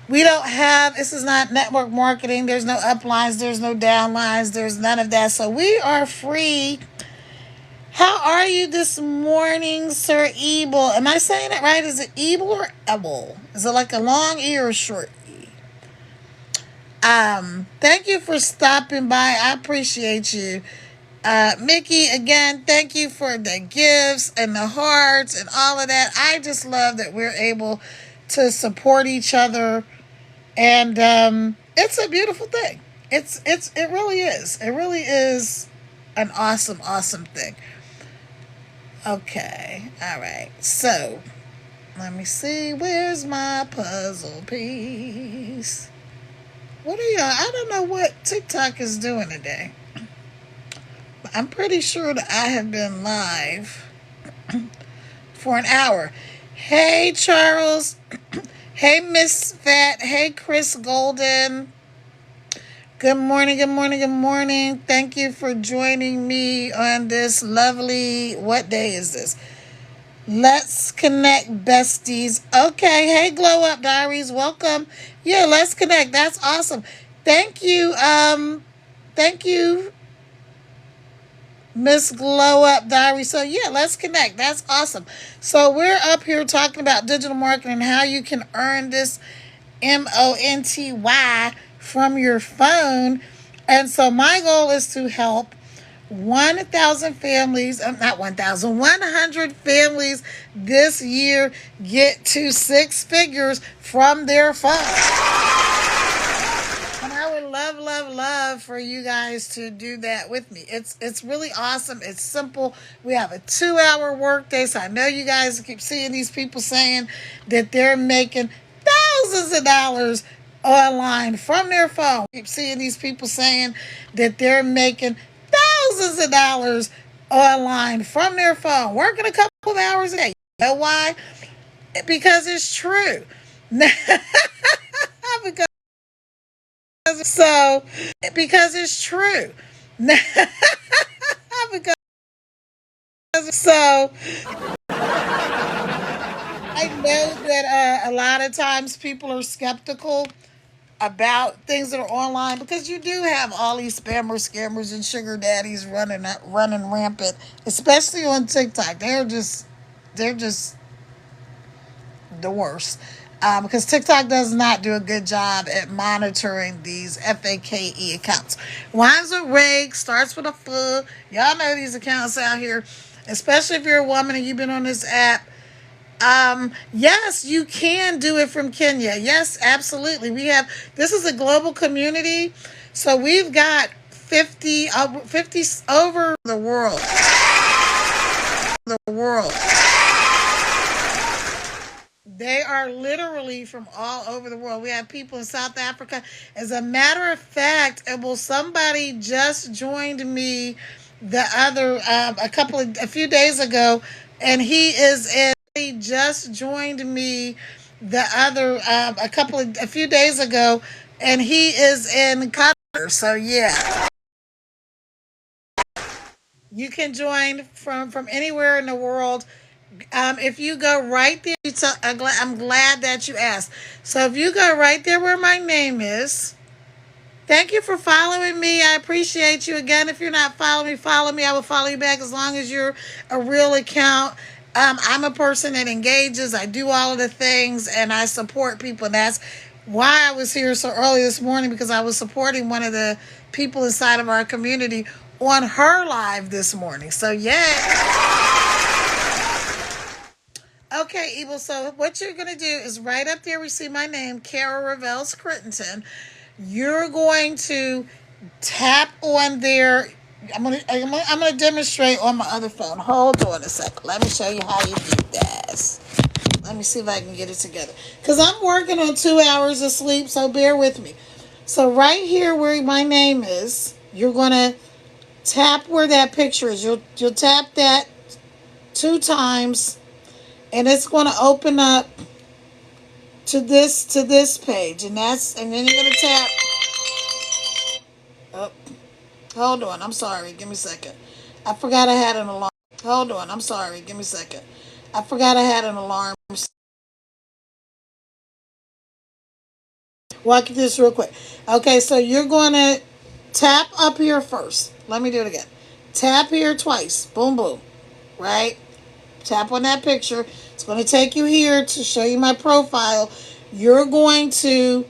this is not network marketing. There's no uplines. There's no downlines. There's none of that. So we are free. How are you this morning, Sir Ebel? Am I saying it right? Is it Ebel or Ebel? Is it like a long E or a short E? Thank you for stopping by. I appreciate you. Mickey, again, thank you for the gifts and the hearts and all of that. I just love that we're able to support each other. And it's a beautiful thing. It really is. It really is an awesome, awesome thing. Okay. All right. So, let me see. Where's my puzzle piece? What are y'all? I don't know what TikTok is doing today. I'm pretty sure that I have been live for an hour. Hey, Charles. Hey, Miss Fat. Hey, Chris Golden. Good morning, good morning, good morning. Thank you for joining me on this lovely, what day is this? Let's Connect Besties. Okay, hey, Glow Up Diaries, welcome. Yeah, Let's Connect. That's awesome. Thank you, Miss Glow Up Diary. So yeah, Let's Connect. That's awesome. So we're up here talking about digital marketing and how you can earn this MONTY from your phone. And so my goal is to help 1,000 families, not 1,000, 100 families this year get to 6 figures from their phone. And I would love for you guys to do that with me. It's really awesome. It's simple. We have a 2-hour workday. So I know you guys keep seeing these people saying that they're making thousands of dollars online from their phone. Keep seeing these people saying that they're making thousands of dollars online from their phone, working a couple of hours a day. You know why? Because it's true. Because it's true. So I know that a lot of times people are skeptical about things that are online because you do have all these spammers, scammers, and sugar daddies running rampant, especially on TikTok. They're just the worst. Because TikTok does not do a good job at monitoring these FAKE accounts. Rhymes with Rake, starts with a F. Y'all know these accounts out here, especially if you're a woman and you've been on this app. Yes, you can do it from Kenya. Yes, absolutely. This is a global community. So we've got 50 over the world. They are literally from all over the world. We have people in South Africa. As a matter of fact, somebody just joined me a few days ago, and he just joined me a few days ago, and he is in Qatar. So yeah, you can join from anywhere in the world. If you go right there, I'm glad that you asked. So if you go right there where my name is, thank you for following me. I appreciate you. Again, if you're not following me, follow me. I will follow you back as long as you're a real account. I'm a person that engages. I do all of the things, and I support people. And that's why I was here so early this morning, because I was supporting one of the people inside of our community on her live this morning. So, yeah. Okay, Evil. So what you're going to do is right up there, we see my name, Kara Revels Crittenton. You're going to tap on there. I'm gonna demonstrate on my other phone. Hold on a second. Let me show you how you do this. Let me see if I can get it together. Because I'm working on 2 hours of sleep, so bear with me. So right here where my name is, you're going to tap where that picture is. You'll tap that 2 times. And it's going to open up to this page, and then you're going to tap. Oh, hold on. I'm sorry. Give me a second. I forgot I had an alarm. Hold on. I'm sorry. Give me a second. I forgot I had an alarm. Walk through this real quick. Okay, so you're going to tap up here first. Let me do it again. Tap here twice. Boom, boom. Right? Tap on that picture. It's going to take you here to show you my profile. You're going to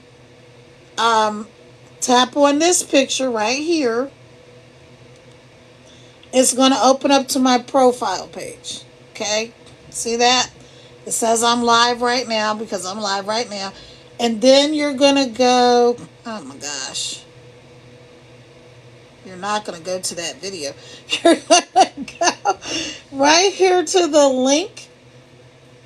tap on this picture right here. It's going to open up to my profile page. Okay? See that? It says I'm live right now because I'm live right now. And then you're going to go, oh my gosh. You're not going to go to that video. You're going to go right here to the link,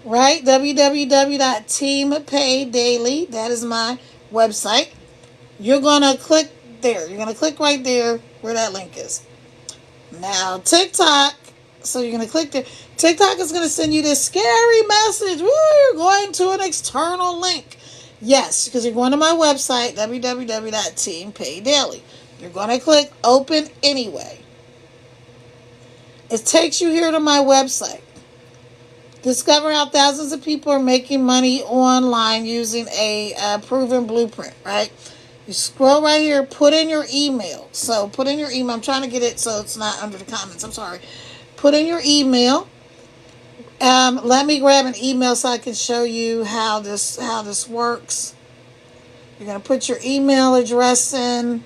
right? www.teampaydaily. That is my website. You're going to click there. You're going to click right there where that link is. Now, TikTok, so you're going to click there. TikTok is going to send you this scary message. Woo, you're going to an external link. Yes, because you're going to my website, www.teampaydaily. You're going to click open anyway. It takes you here to my website. Discover how thousands of people are making money online using a proven blueprint, right? You scroll right here, put in your email. So put in your email. I'm trying to get it so it's not under the comments. I'm sorry. Put in your email. Let me grab an email so I can show you how this works. You're going to put your email address in.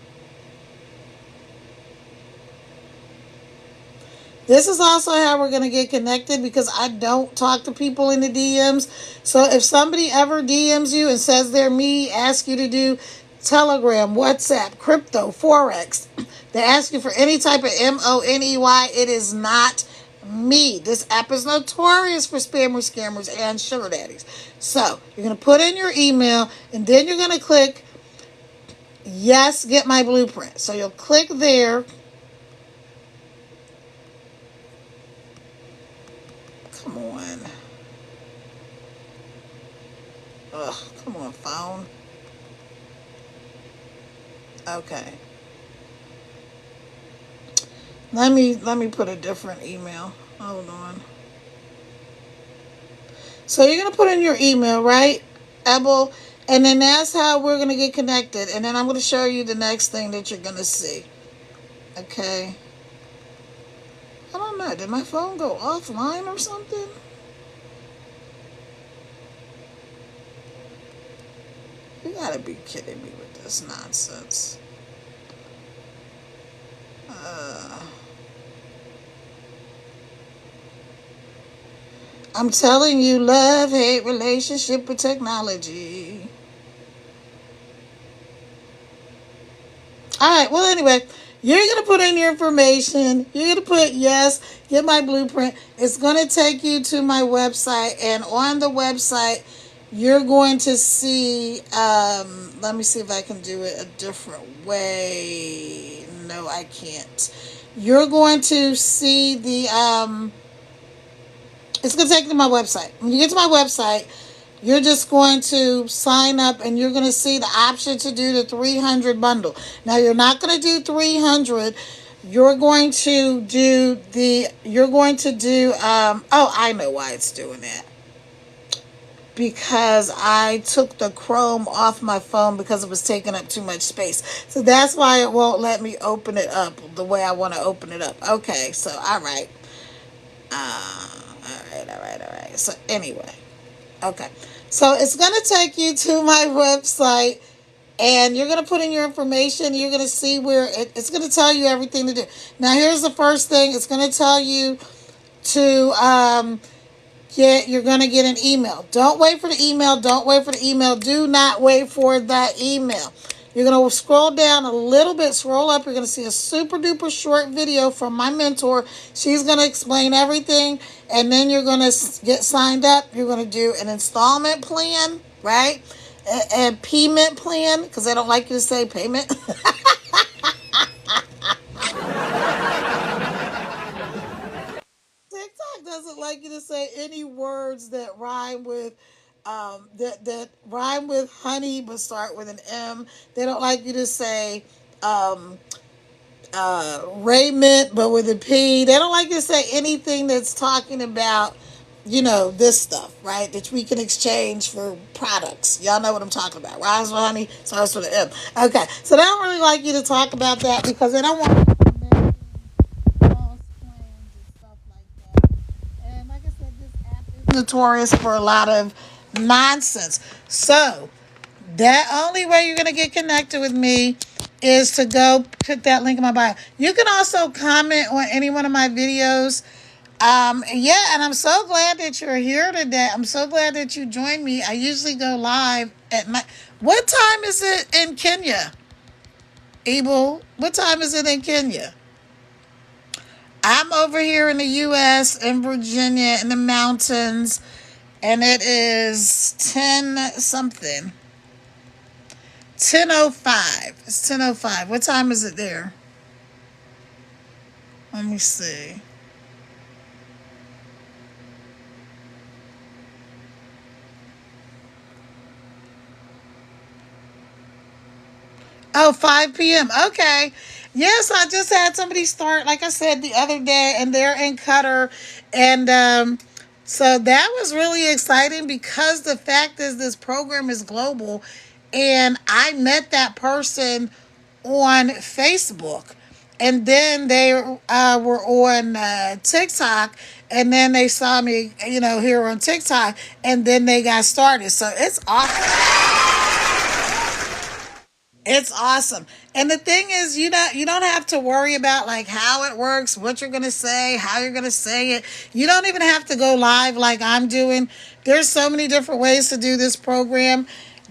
This is also how we're going to get connected because I don't talk to people in the DMs. So if somebody ever DMs you and says they're me, ask you to do Telegram, WhatsApp, crypto, Forex, they ask you for any type of money, it is not me. This app is notorious for spammers, scammers, and sugar daddies. So you're going to put in your email and then you're going to click yes, get my blueprint. So you'll click there. Come on. Ugh, come on, phone. Okay. Let me put a different email. Hold on. So you're going to put in your email, right? Ebel. And then that's how we're going to get connected. And then I'm going to show you the next thing that you're going to see. Okay. I don't know. Did my phone go offline or something? You gotta be kidding me with this nonsense. I'm telling you, love-hate relationship with technology. All right, well, anyway, you're going to put in your information. You're going to put yes, get my blueprint. It's going to take you to my website. And on the website, you're going to see, let me see if I can do it a different way. No, I can't. You're going to see the, it's going to take you to my website. When you get to my website, you're just going to sign up and you're going to see the option to do the 300 bundle. Now, you're not going to do 300. You're going to do oh, I know why it's doing that. Because I took the Chrome off my phone because it was taking up too much space. So that's why it won't let me open it up the way I want to open it up. Okay, so all right. All right. So anyway, okay. So it's going to take you to my website and you're going to put in your information. You're going to see where it's going to tell you everything to do. Now, here's the first thing. It's going to tell you to you're going to get an email. Don't wait for the email. Don't wait for the email. Do not wait for that email. You're going to scroll down a little bit, scroll up. You're going to see a super duper short video from my mentor. She's going to explain everything. And then you're going to get signed up. You're going to do an installment plan, right? A payment plan, because they don't like you to say payment. TikTok doesn't like you to say any words that rhyme with that rhyme with honey but start with an M. They don't like you to say raiment but with a P. They don't like you to say anything that's talking about, this stuff, right? That we can exchange for products. Y'all know what I'm talking about. Rhymes with honey starts with an M. Okay, so they don't really like you to talk about that because they don't want you to make false claims and stuff like that. And like I said, this app is notorious for a lot of nonsense. So, the only way you're going to get connected with me is to go click that link in my bio. You can also comment on any one of my videos. And I'm so glad that you're here today. I'm so glad that you joined me. I usually go live at what time is it in Kenya? Abel, what time is it in Kenya? I'm over here in the U.S., in Virginia, in the mountains, and it is 10-something. 10:05. It's 10:05. What time is it there? Let me see. Oh, 5 p.m. Okay. Yes, I just had somebody start, like I said, the other day, and they're in Qatar. And so that was really exciting because the fact is this program is global. And I met that person on Facebook. And then they were on TikTok. And then they saw me, here on TikTok. And then they got started. So it's awesome. It's awesome. And the thing is, you don't have to worry about like how it works, what you're going to say, how you're going to say it. You don't even have to go live like I'm doing. There's so many different ways to do this program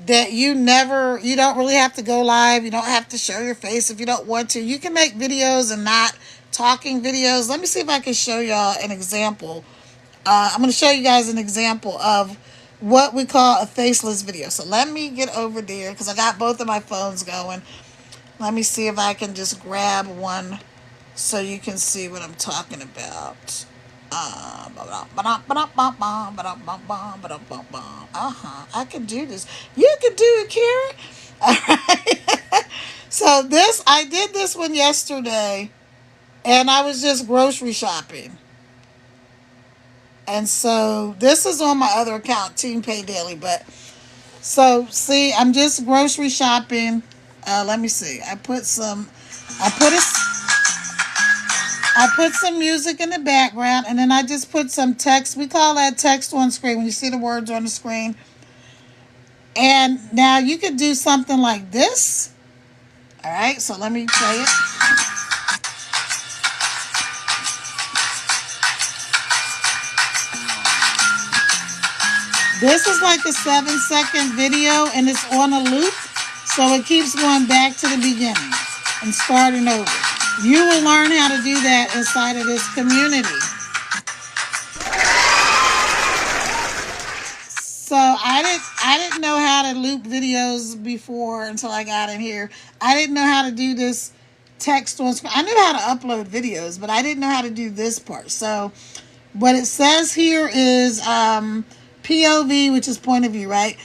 that you don't really have to go live. You don't have to show your face if you don't want to. You can make videos and not talking videos. Let me see if I can show y'all an example. I'm going to show you guys an example of what we call a faceless video. So let me get over there because I got both of my phones going. Let me see if I can just grab one so you can see what I'm talking about. I can do this. You can do it, Karen. All right. So I did this one yesterday, and I was just grocery shopping. And so this is on my other account, Team Pay Daily. But so see, I'm just grocery shopping. Let me see. I put some music in the background, and then I just put some text. We call that text on screen when you see the words on the screen. And now you could do something like this. All right. So let me play it. This is like a 7-second video, and it's on a loop, so it keeps going back to the beginning and starting over. You will learn how to do that inside of this community. So I didn't know how to loop videos before until I got in here. I didn't know how to do this text on screen. I knew how to upload videos, but I didn't know how to do this part. So what it says here is POV, which is point of view, right?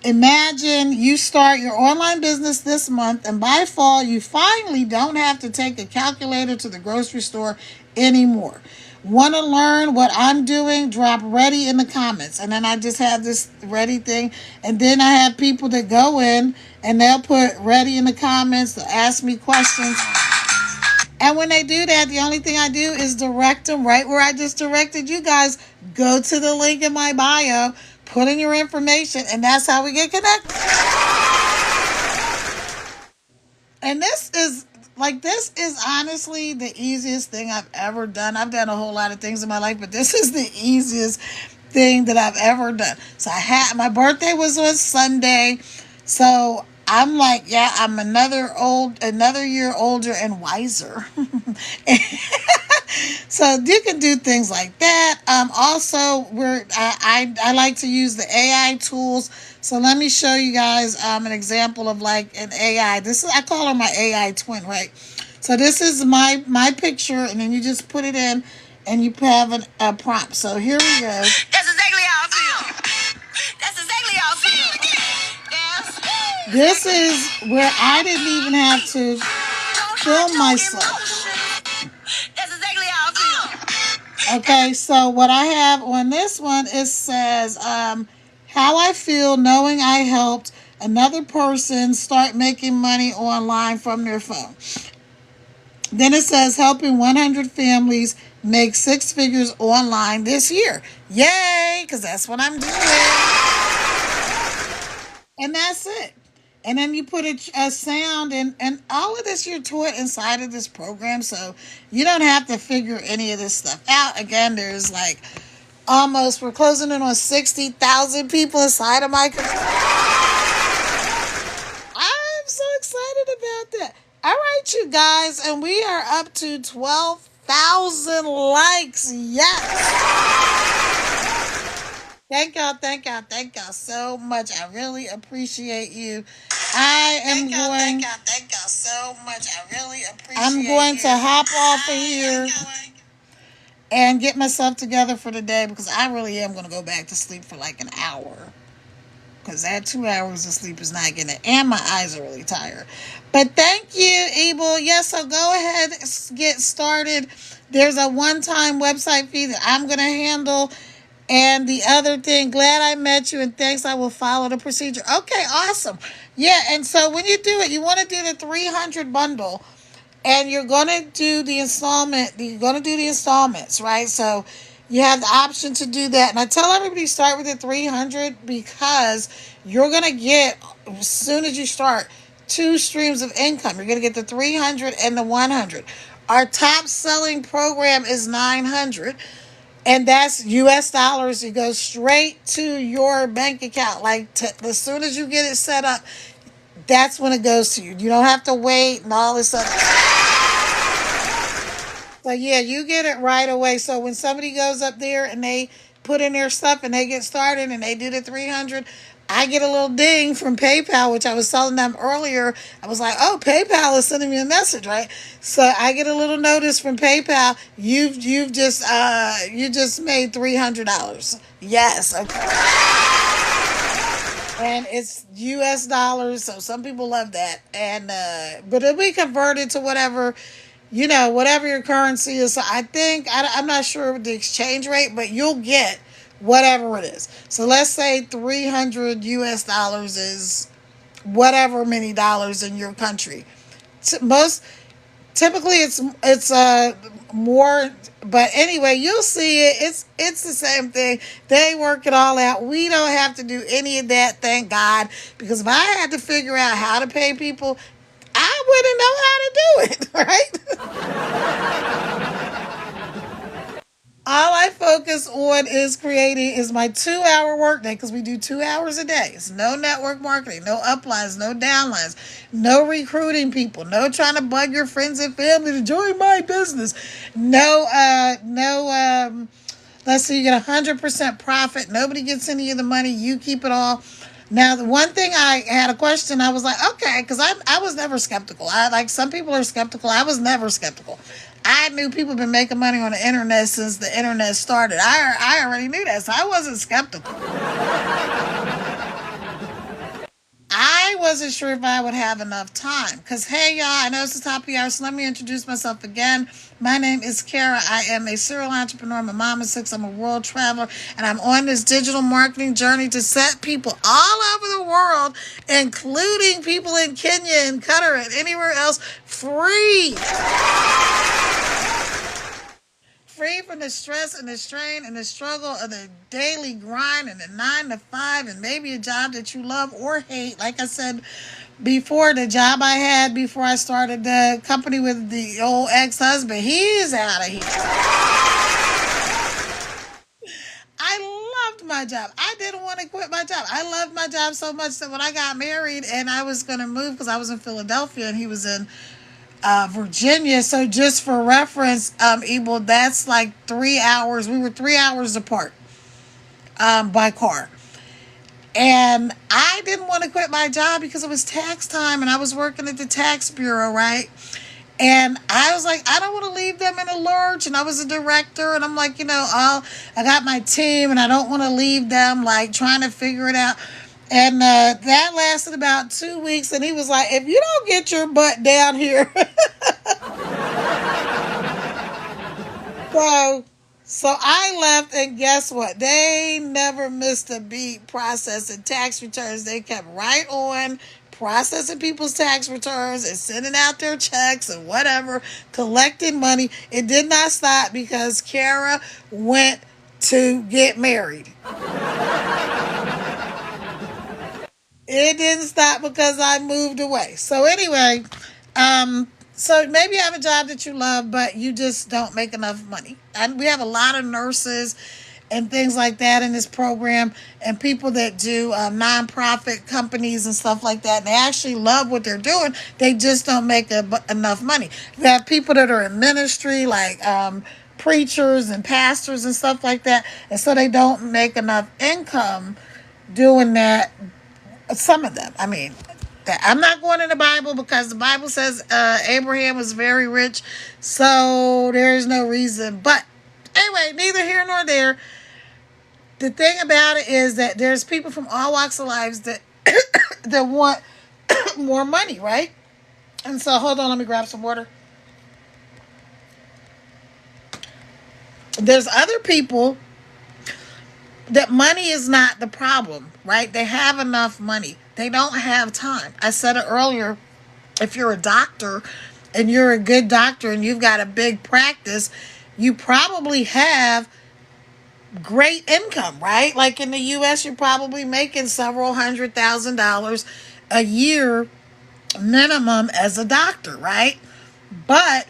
Imagine you start your online business this month, and by fall, you finally don't have to take a calculator to the grocery store anymore. Want to learn what I'm doing? Drop ready in the comments. And then I just have this ready thing. And then I have people that go in and they'll put ready in the comments. They'll ask me questions. And when they do that, the only thing I do is direct them right where I just directed you guys. Go to the link in my bio, put in your information, and that's how we get connected. And this is honestly the easiest thing I've ever done. I've done a whole lot of things in my life, but this is the easiest thing that I've ever done. So my birthday was on Sunday. So I'm like, yeah, I'm another year older and wiser. So you can do things like that. Also, I like to use the AI tools. So let me show you guys an example of like an AI. I call her my AI twin, right? So this is my picture, and then you just put it in, and you have a prompt. So here we go. That's exactly how I feel. That's exactly how I feel. This is where I didn't even have to film myself. That's exactly how I feel. Okay, so what I have on this one, it says, how I feel knowing I helped another person start making money online from their phone. Then it says, helping 100 families make 6 figures online this year. Yay, because that's what I'm doing. And that's it. And then you put a sound in, and all of this you're taught inside of this program, so you don't have to figure any of this stuff out. Again, there's like we're closing in on 60,000 people inside of my community. I'm so excited about that. All right, you guys, and we are up to 12,000 likes. Yes. Thank y'all so much. I really appreciate you. I am Thank y'all so much. I really appreciate it. I'm going to hop off of here and get myself together for the day because I really am going to go back to sleep for like an hour. Because that 2 hours of sleep is not getting it. And my eyes are really tired. But thank you, Abel. Yes, so go ahead, get started. There's a one-time website fee that I'm going to handle. And the other thing, glad I met you and thanks, I will follow the procedure. Okay, awesome. Yeah, and so when you do it, you want to do the 300 bundle. And you're going to do the installments, right? So you have the option to do that. And I tell everybody start with the 300 because you're going to get, as soon as you start, 2 streams of income. You're going to get the 300 and the 100. Our top selling program is 900. And that's US dollars. It goes straight to your bank account. Like as soon as you get it set up, that's when it goes to you. You don't have to wait and all this other stuff. So yeah, you get it right away. So when somebody goes up there and they put in their stuff and they get started and they do the 300, I get a little ding from PayPal, which I was telling them earlier. I was like, oh, PayPal is sending me a message, right? So I get a little notice from PayPal. You just made $300. Yes, okay. And it's US dollars, so some people love that. And but it'll be converted to whatever, whatever your currency is. So I think I'm not sure the exchange rate, but you'll get whatever it is. So let's say 300 US dollars is whatever many dollars in your country. Typically it's more, but anyway, you'll see it. It's the same thing. They work it all out. We don't have to do any of that, thank God, because if I had to figure out how to pay people, I wouldn't know how to do it, right? All I focus on is my 2-hour workday, because we do 2 hours a day. It's no network marketing, no uplines, no downlines, no recruiting people, no trying to bug your friends and family to join my business. Let's say you get 100% profit. Nobody gets any of the money. You keep it all. Now, the one thing I had a question, I was like, okay, because I was never skeptical. Some people are skeptical. I was never skeptical. I knew people have been making money on the internet since the internet started. I already knew that, so I wasn't skeptical. I wasn't sure if I would have enough time. Because, hey, y'all, I know it's the top of the hour, so let me introduce myself again. My name is Kara. I am a serial entrepreneur. I'm a mom of 6. I'm a world traveler. And I'm on this digital marketing journey to set people all over the world, including people in Kenya and Qatar and anywhere else, free. Free from the stress and the strain and the struggle of the daily grind and the 9 to 5 and maybe a job that you love or hate. Like I said before, the job I had before I started the company with the old ex-husband, he's out of here. I loved my job. I didn't want to quit my job. I loved my job so much that when I got married and I was going to move, because I was in Philadelphia and he was in Virginia. So just for reference, Ebel, that's like 3 hours. We were 3 hours apart by car. And I didn't want to quit my job because it was tax time and I was working at the tax bureau, right? And I was like, I don't want to leave them in a lurch. And I was a director and I'm like, I got my team and I don't want to leave them like trying to figure it out. And that lasted about 2 weeks. And he was like, if you don't get your butt down here. So I left, and guess what? They never missed a beat processing tax returns. They kept right on processing people's tax returns and sending out their checks and whatever, collecting money. It did not stop because Kara went to get married. It didn't stop because I moved away. So anyway, so maybe you have a job that you love, but you just don't make enough money. And we have a lot of nurses and things like that in this program, and people that do nonprofit companies and stuff like that. And they actually love what they're doing. They just don't make enough money. We have people that are in ministry, like preachers and pastors and stuff like that. And so they don't make enough income doing that. Some of them, that. I'm not going in the Bible because the Bible says Abraham was very rich, so there's no reason. But anyway, neither here nor there. The thing about it is that there's people from all walks of lives that that want more money, right? And so, hold on, let me grab some water. There's other people that money is not the problem, right? They have enough money. They don't have time. I said it earlier. If you're a doctor and you're a good doctor and you've got a big practice, you probably have great income, right? Like in the U.S., you're probably making several $100,000 a year minimum as a doctor, right? But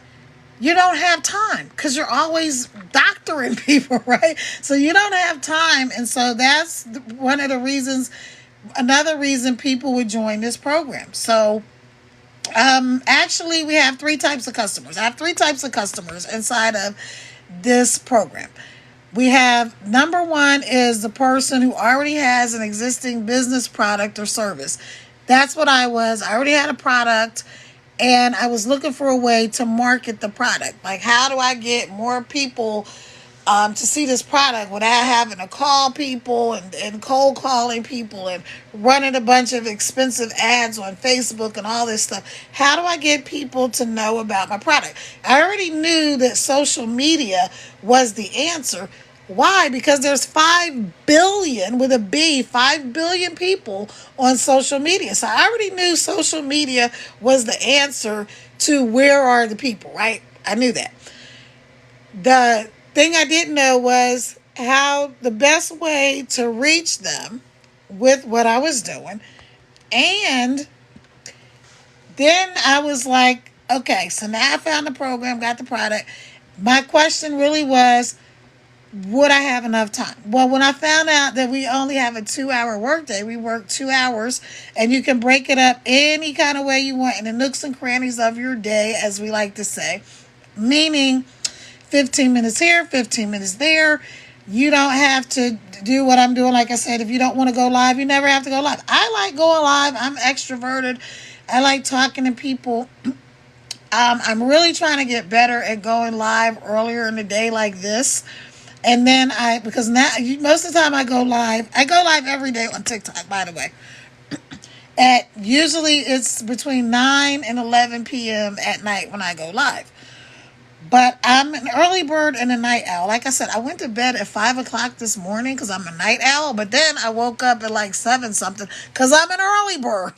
you don't have time because you're always doctoring people, right? So you don't have time. And so that's one of the reasons, another reason people would join this program. So actually, we have three types of customers. I have three types of customers inside of this program. We have, number one is the person who already has an existing business, product, or service. That's what I was. I already had a product, and I was looking for a way to market the product. Like, how do I get more people to see this product without having to call people and cold calling people and running a bunch of expensive ads on Facebook and all this stuff? How do I get people to know about my product? I already knew that social media was the answer. Why? Because there's 5 billion with a B, 5 billion people on social media. So I already knew social media was the answer to where are the people, right? I knew that. The thing I didn't know was how the best way to reach them with what I was doing. And then I was like, okay, so now I found the program, got the product. My question really was, would I have enough time? Well, when I found out that we only have a 2-hour workday, we work 2 hours, and you can break it up any kind of way you want in the nooks and crannies of your day, as we like to say, meaning 15 minutes here, 15 minutes there. You don't have to do what I'm doing. Like I said, if you don't want to go live, you never have to go live. I like going live. I'm extroverted. I like talking to people. I'm really trying to get better at going live earlier in the day like this. And then because now, most of the time I go live every day on TikTok, by the way. Usually it's between 9 and 11 p.m. at night when I go live. But I'm an early bird and a night owl. Like I said, I went to bed at 5 o'clock this morning because I'm a night owl. But then I woke up at like 7 something because I'm an early bird.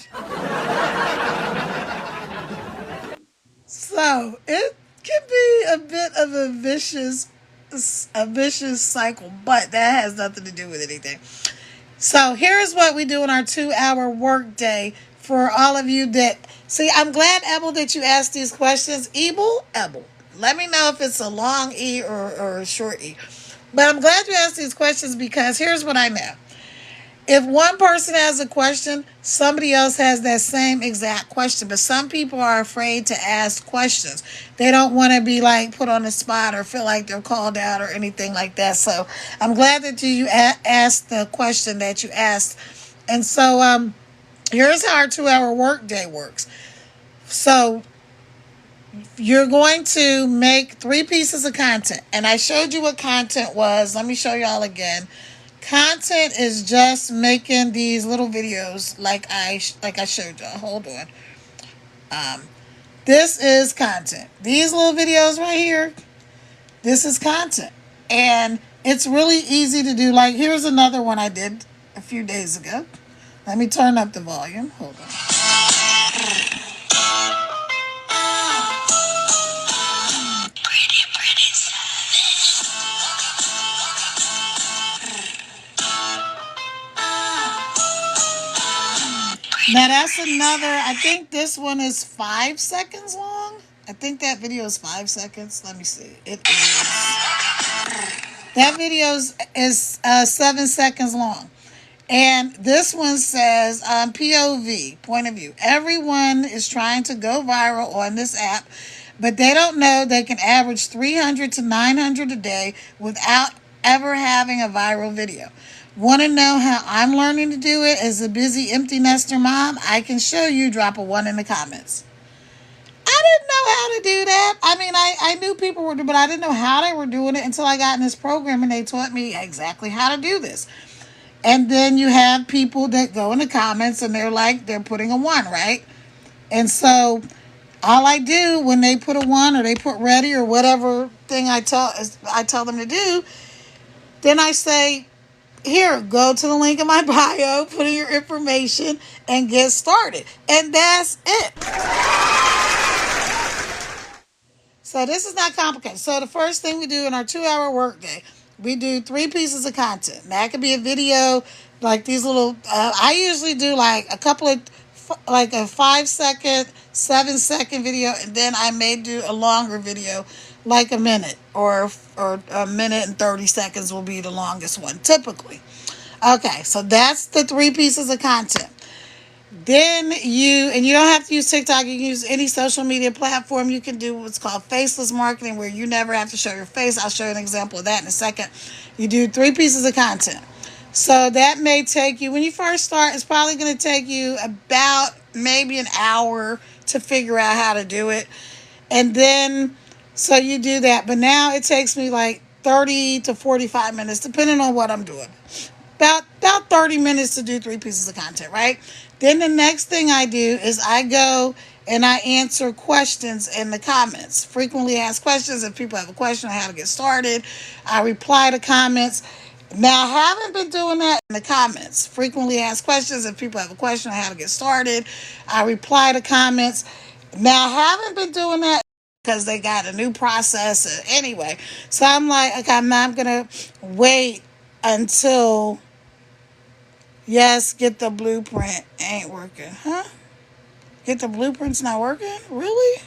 So it can be a bit of a vicious cycle, but that has nothing to do with anything. So here's what we do in our 2-hour work day for all of you that see. I'm glad, Ebel, that you asked these questions. Ebel. Let me know if it's a long E or a short E. But I'm glad you asked these questions because here's what I know. If one person has a question, somebody else has that same exact question. But some people are afraid to ask questions. They don't want to be like put on the spot or feel like they're called out or anything like that. So I'm glad that you asked the question that you asked. And so here's how our 2-hour workday works. So you're going to make 3 pieces of content. And I showed you what content was. Let me show y'all again. Content is just making these little videos like I showed y'all. Hold on. This is content. These little videos right here, this is content. And it's really easy to do. Like, here's another one I did a few days ago. Let me turn up the volume. Hold on. Now that's another, I think this one is 5 seconds long. I think that video is 5 seconds. Let me see. It is. That video is 7 seconds long. And this one says POV, point of view. Everyone is trying to go viral on this app, but they don't know they can average 300 to 900 a day without ever having a viral video. Want to know how I'm learning to do it as a busy empty nester mom? I can show you. Drop a 1 in the comments. I didn't know how to do that. I mean, I knew people were doing, but I didn't know how they were doing it until I got in this program and they taught me exactly how to do this. And then you have people that go in the comments and they're like, they're putting a 1, right? And so all I do when they put a 1 or they put ready or whatever thing I tell them to do, then I say, here, go to the link in my bio, put in your information, and get started. And that's it. So this is not complicated. So the first thing we do in our 2-hour workday, we do 3 pieces of content. That could be a video, like these little, I usually do like a couple of, like a 5-second, 7-second video, and then I may do a longer video, like a minute or a minute and 30 seconds will be the longest one, typically. Okay, so that's the 3 pieces of content. Then you don't have to use TikTok. You can use any social media platform. You can do what's called faceless marketing, where you never have to show your face. I'll show you an example of that in a second. You do 3 pieces of content. So that may take you, when you first start, it's probably going to take you about maybe an hour to figure out how to do it. And then, so you do that. But now it takes me like 30 to 45 minutes, depending on what I'm doing. About 30 minutes to do 3 pieces of content, right? Then the next thing I do is I go and I answer questions in the comments. Frequently asked questions. If people have a question on how to get started, I reply to comments. Now, I haven't been doing that in the comments. Frequently asked questions. If people have a question on how to get started, I reply to comments. Now, I haven't been doing that because they got a new process. Anyway, so I'm like, okay, I'm going to wait until... Yes, get the blueprint ain't working. Huh? Get the blueprint's not working? Really?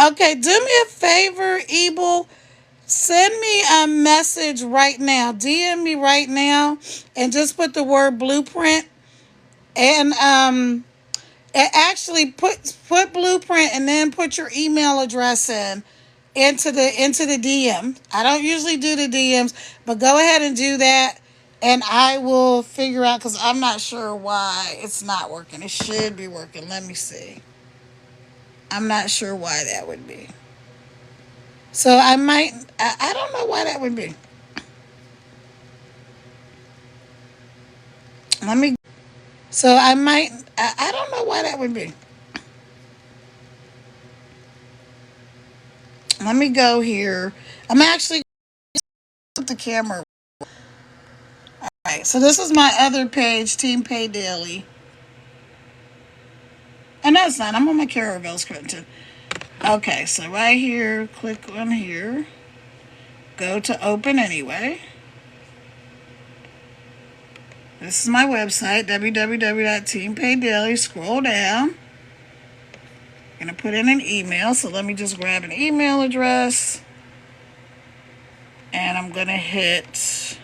Okay, do me a favor, Ebel. Send me a message right now. DM me right now and just put the word blueprint. And actually put blueprint and then put your email address into the DM. I don't usually do the DMs, but go ahead and do that, and I will figure out, because I'm not sure why it's not working. It should be working. Let me see. I'm not sure why that would be. So I don't know why that would be. I don't know why that would be. Let me go here. I'm actually put the camera. All right, so this is my other page, Team Pay Daily. And no, it's not. I'm on my Caravel scripting. Okay, so right here, click on here. Go to open anyway. This is my website, www.teampaydaily. Scroll down. I'm going to put in an email, so let me just grab an email address. And I'm going to hit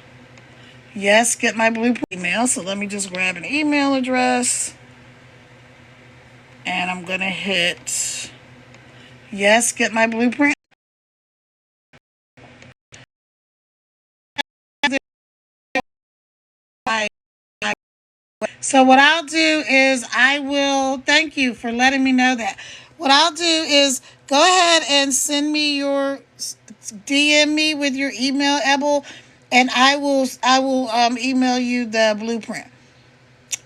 yes, get my blueprint email. So let me just grab an email address. And I'm going to hit yes, get my blueprint. So what I'll do is thank you for letting me know that. What I'll do is go ahead and send me DM me with your email, Ebel, and I will email you the blueprint.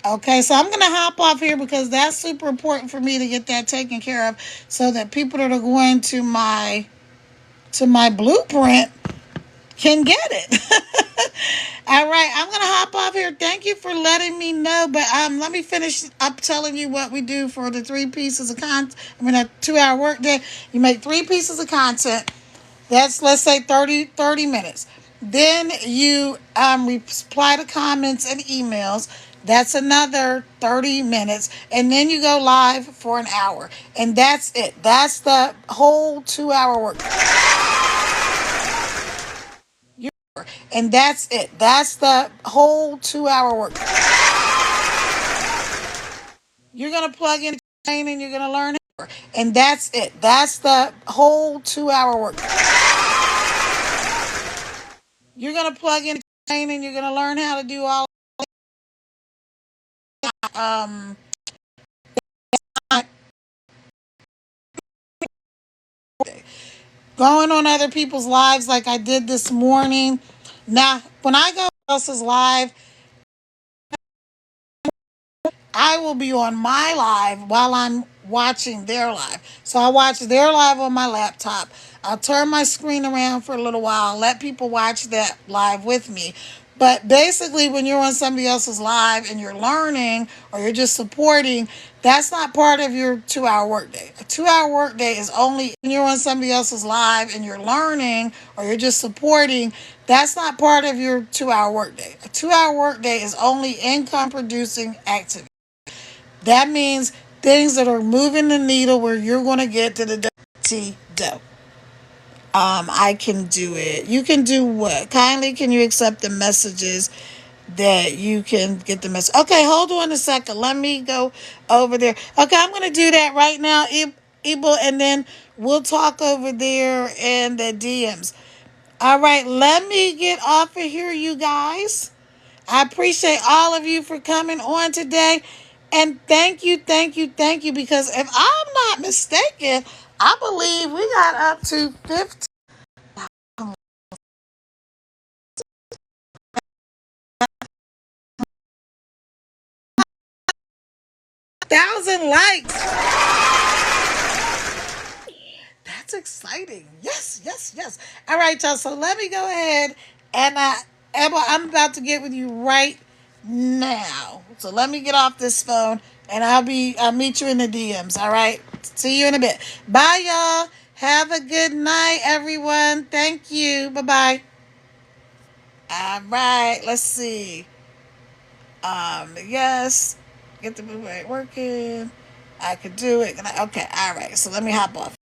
Okay, so I'm going to hop off here because that's super important for me to get that taken care of so that people that are going to my blueprint can get it. All right, I'm going to hop off here. Thank you for letting me know, but let me finish up telling you what we do for the 3 pieces of content. I mean, a 2-hour work day. You make 3 pieces of content. That's, let's say, 30 minutes. Then you reply to comments and emails. That's another 30 minutes. And then you go live for an hour. And that's it. That's the whole 2-hour work day. And that's it. That's the whole 2-hour work day. You're going to plug in and you're going to learn And that's it. That's the whole 2-hour work. You're going to plug in and you're going to learn how to do all um going on other people's lives like I did this morning. Now, when I go else's live, I will be on my live while I'm watching their live. So I watch their live on my laptop. I'll turn my screen around for a little while, let people watch that live with me. But basically, when you're on somebody else's live and you're learning or you're just supporting, that's not part of your 2-hour workday. A 2-hour workday is only when you're on somebody else's live and you're learning or you're just supporting. That's not part of your 2-hour workday. A 2-hour workday is only income producing activity. That means things that are moving the needle where you're going to get to the dirty dough. I can do it. You can do what? Kindly, can you accept the messages that you can get the message? Okay, hold on a second. Let me go over there. Okay, I'm going to do that right now, Ibo, and then we'll talk over there in the DMs. All right, let me get off of here, you guys. I appreciate all of you for coming on today. And thank you, because if I'm not mistaken, I believe we got up to 15,000 likes. That's exciting. Yes. All right, y'all. So let me go ahead and Emma, I'm about to get with you right now. So let me get off this phone and I'll meet you in the DMs. All right. See you in a bit. Bye, y'all. Have a good night, everyone. Thank you. Bye-bye. All right. Let's see. Yes. Get the movie working. I could do it. Okay. All right. So let me hop off.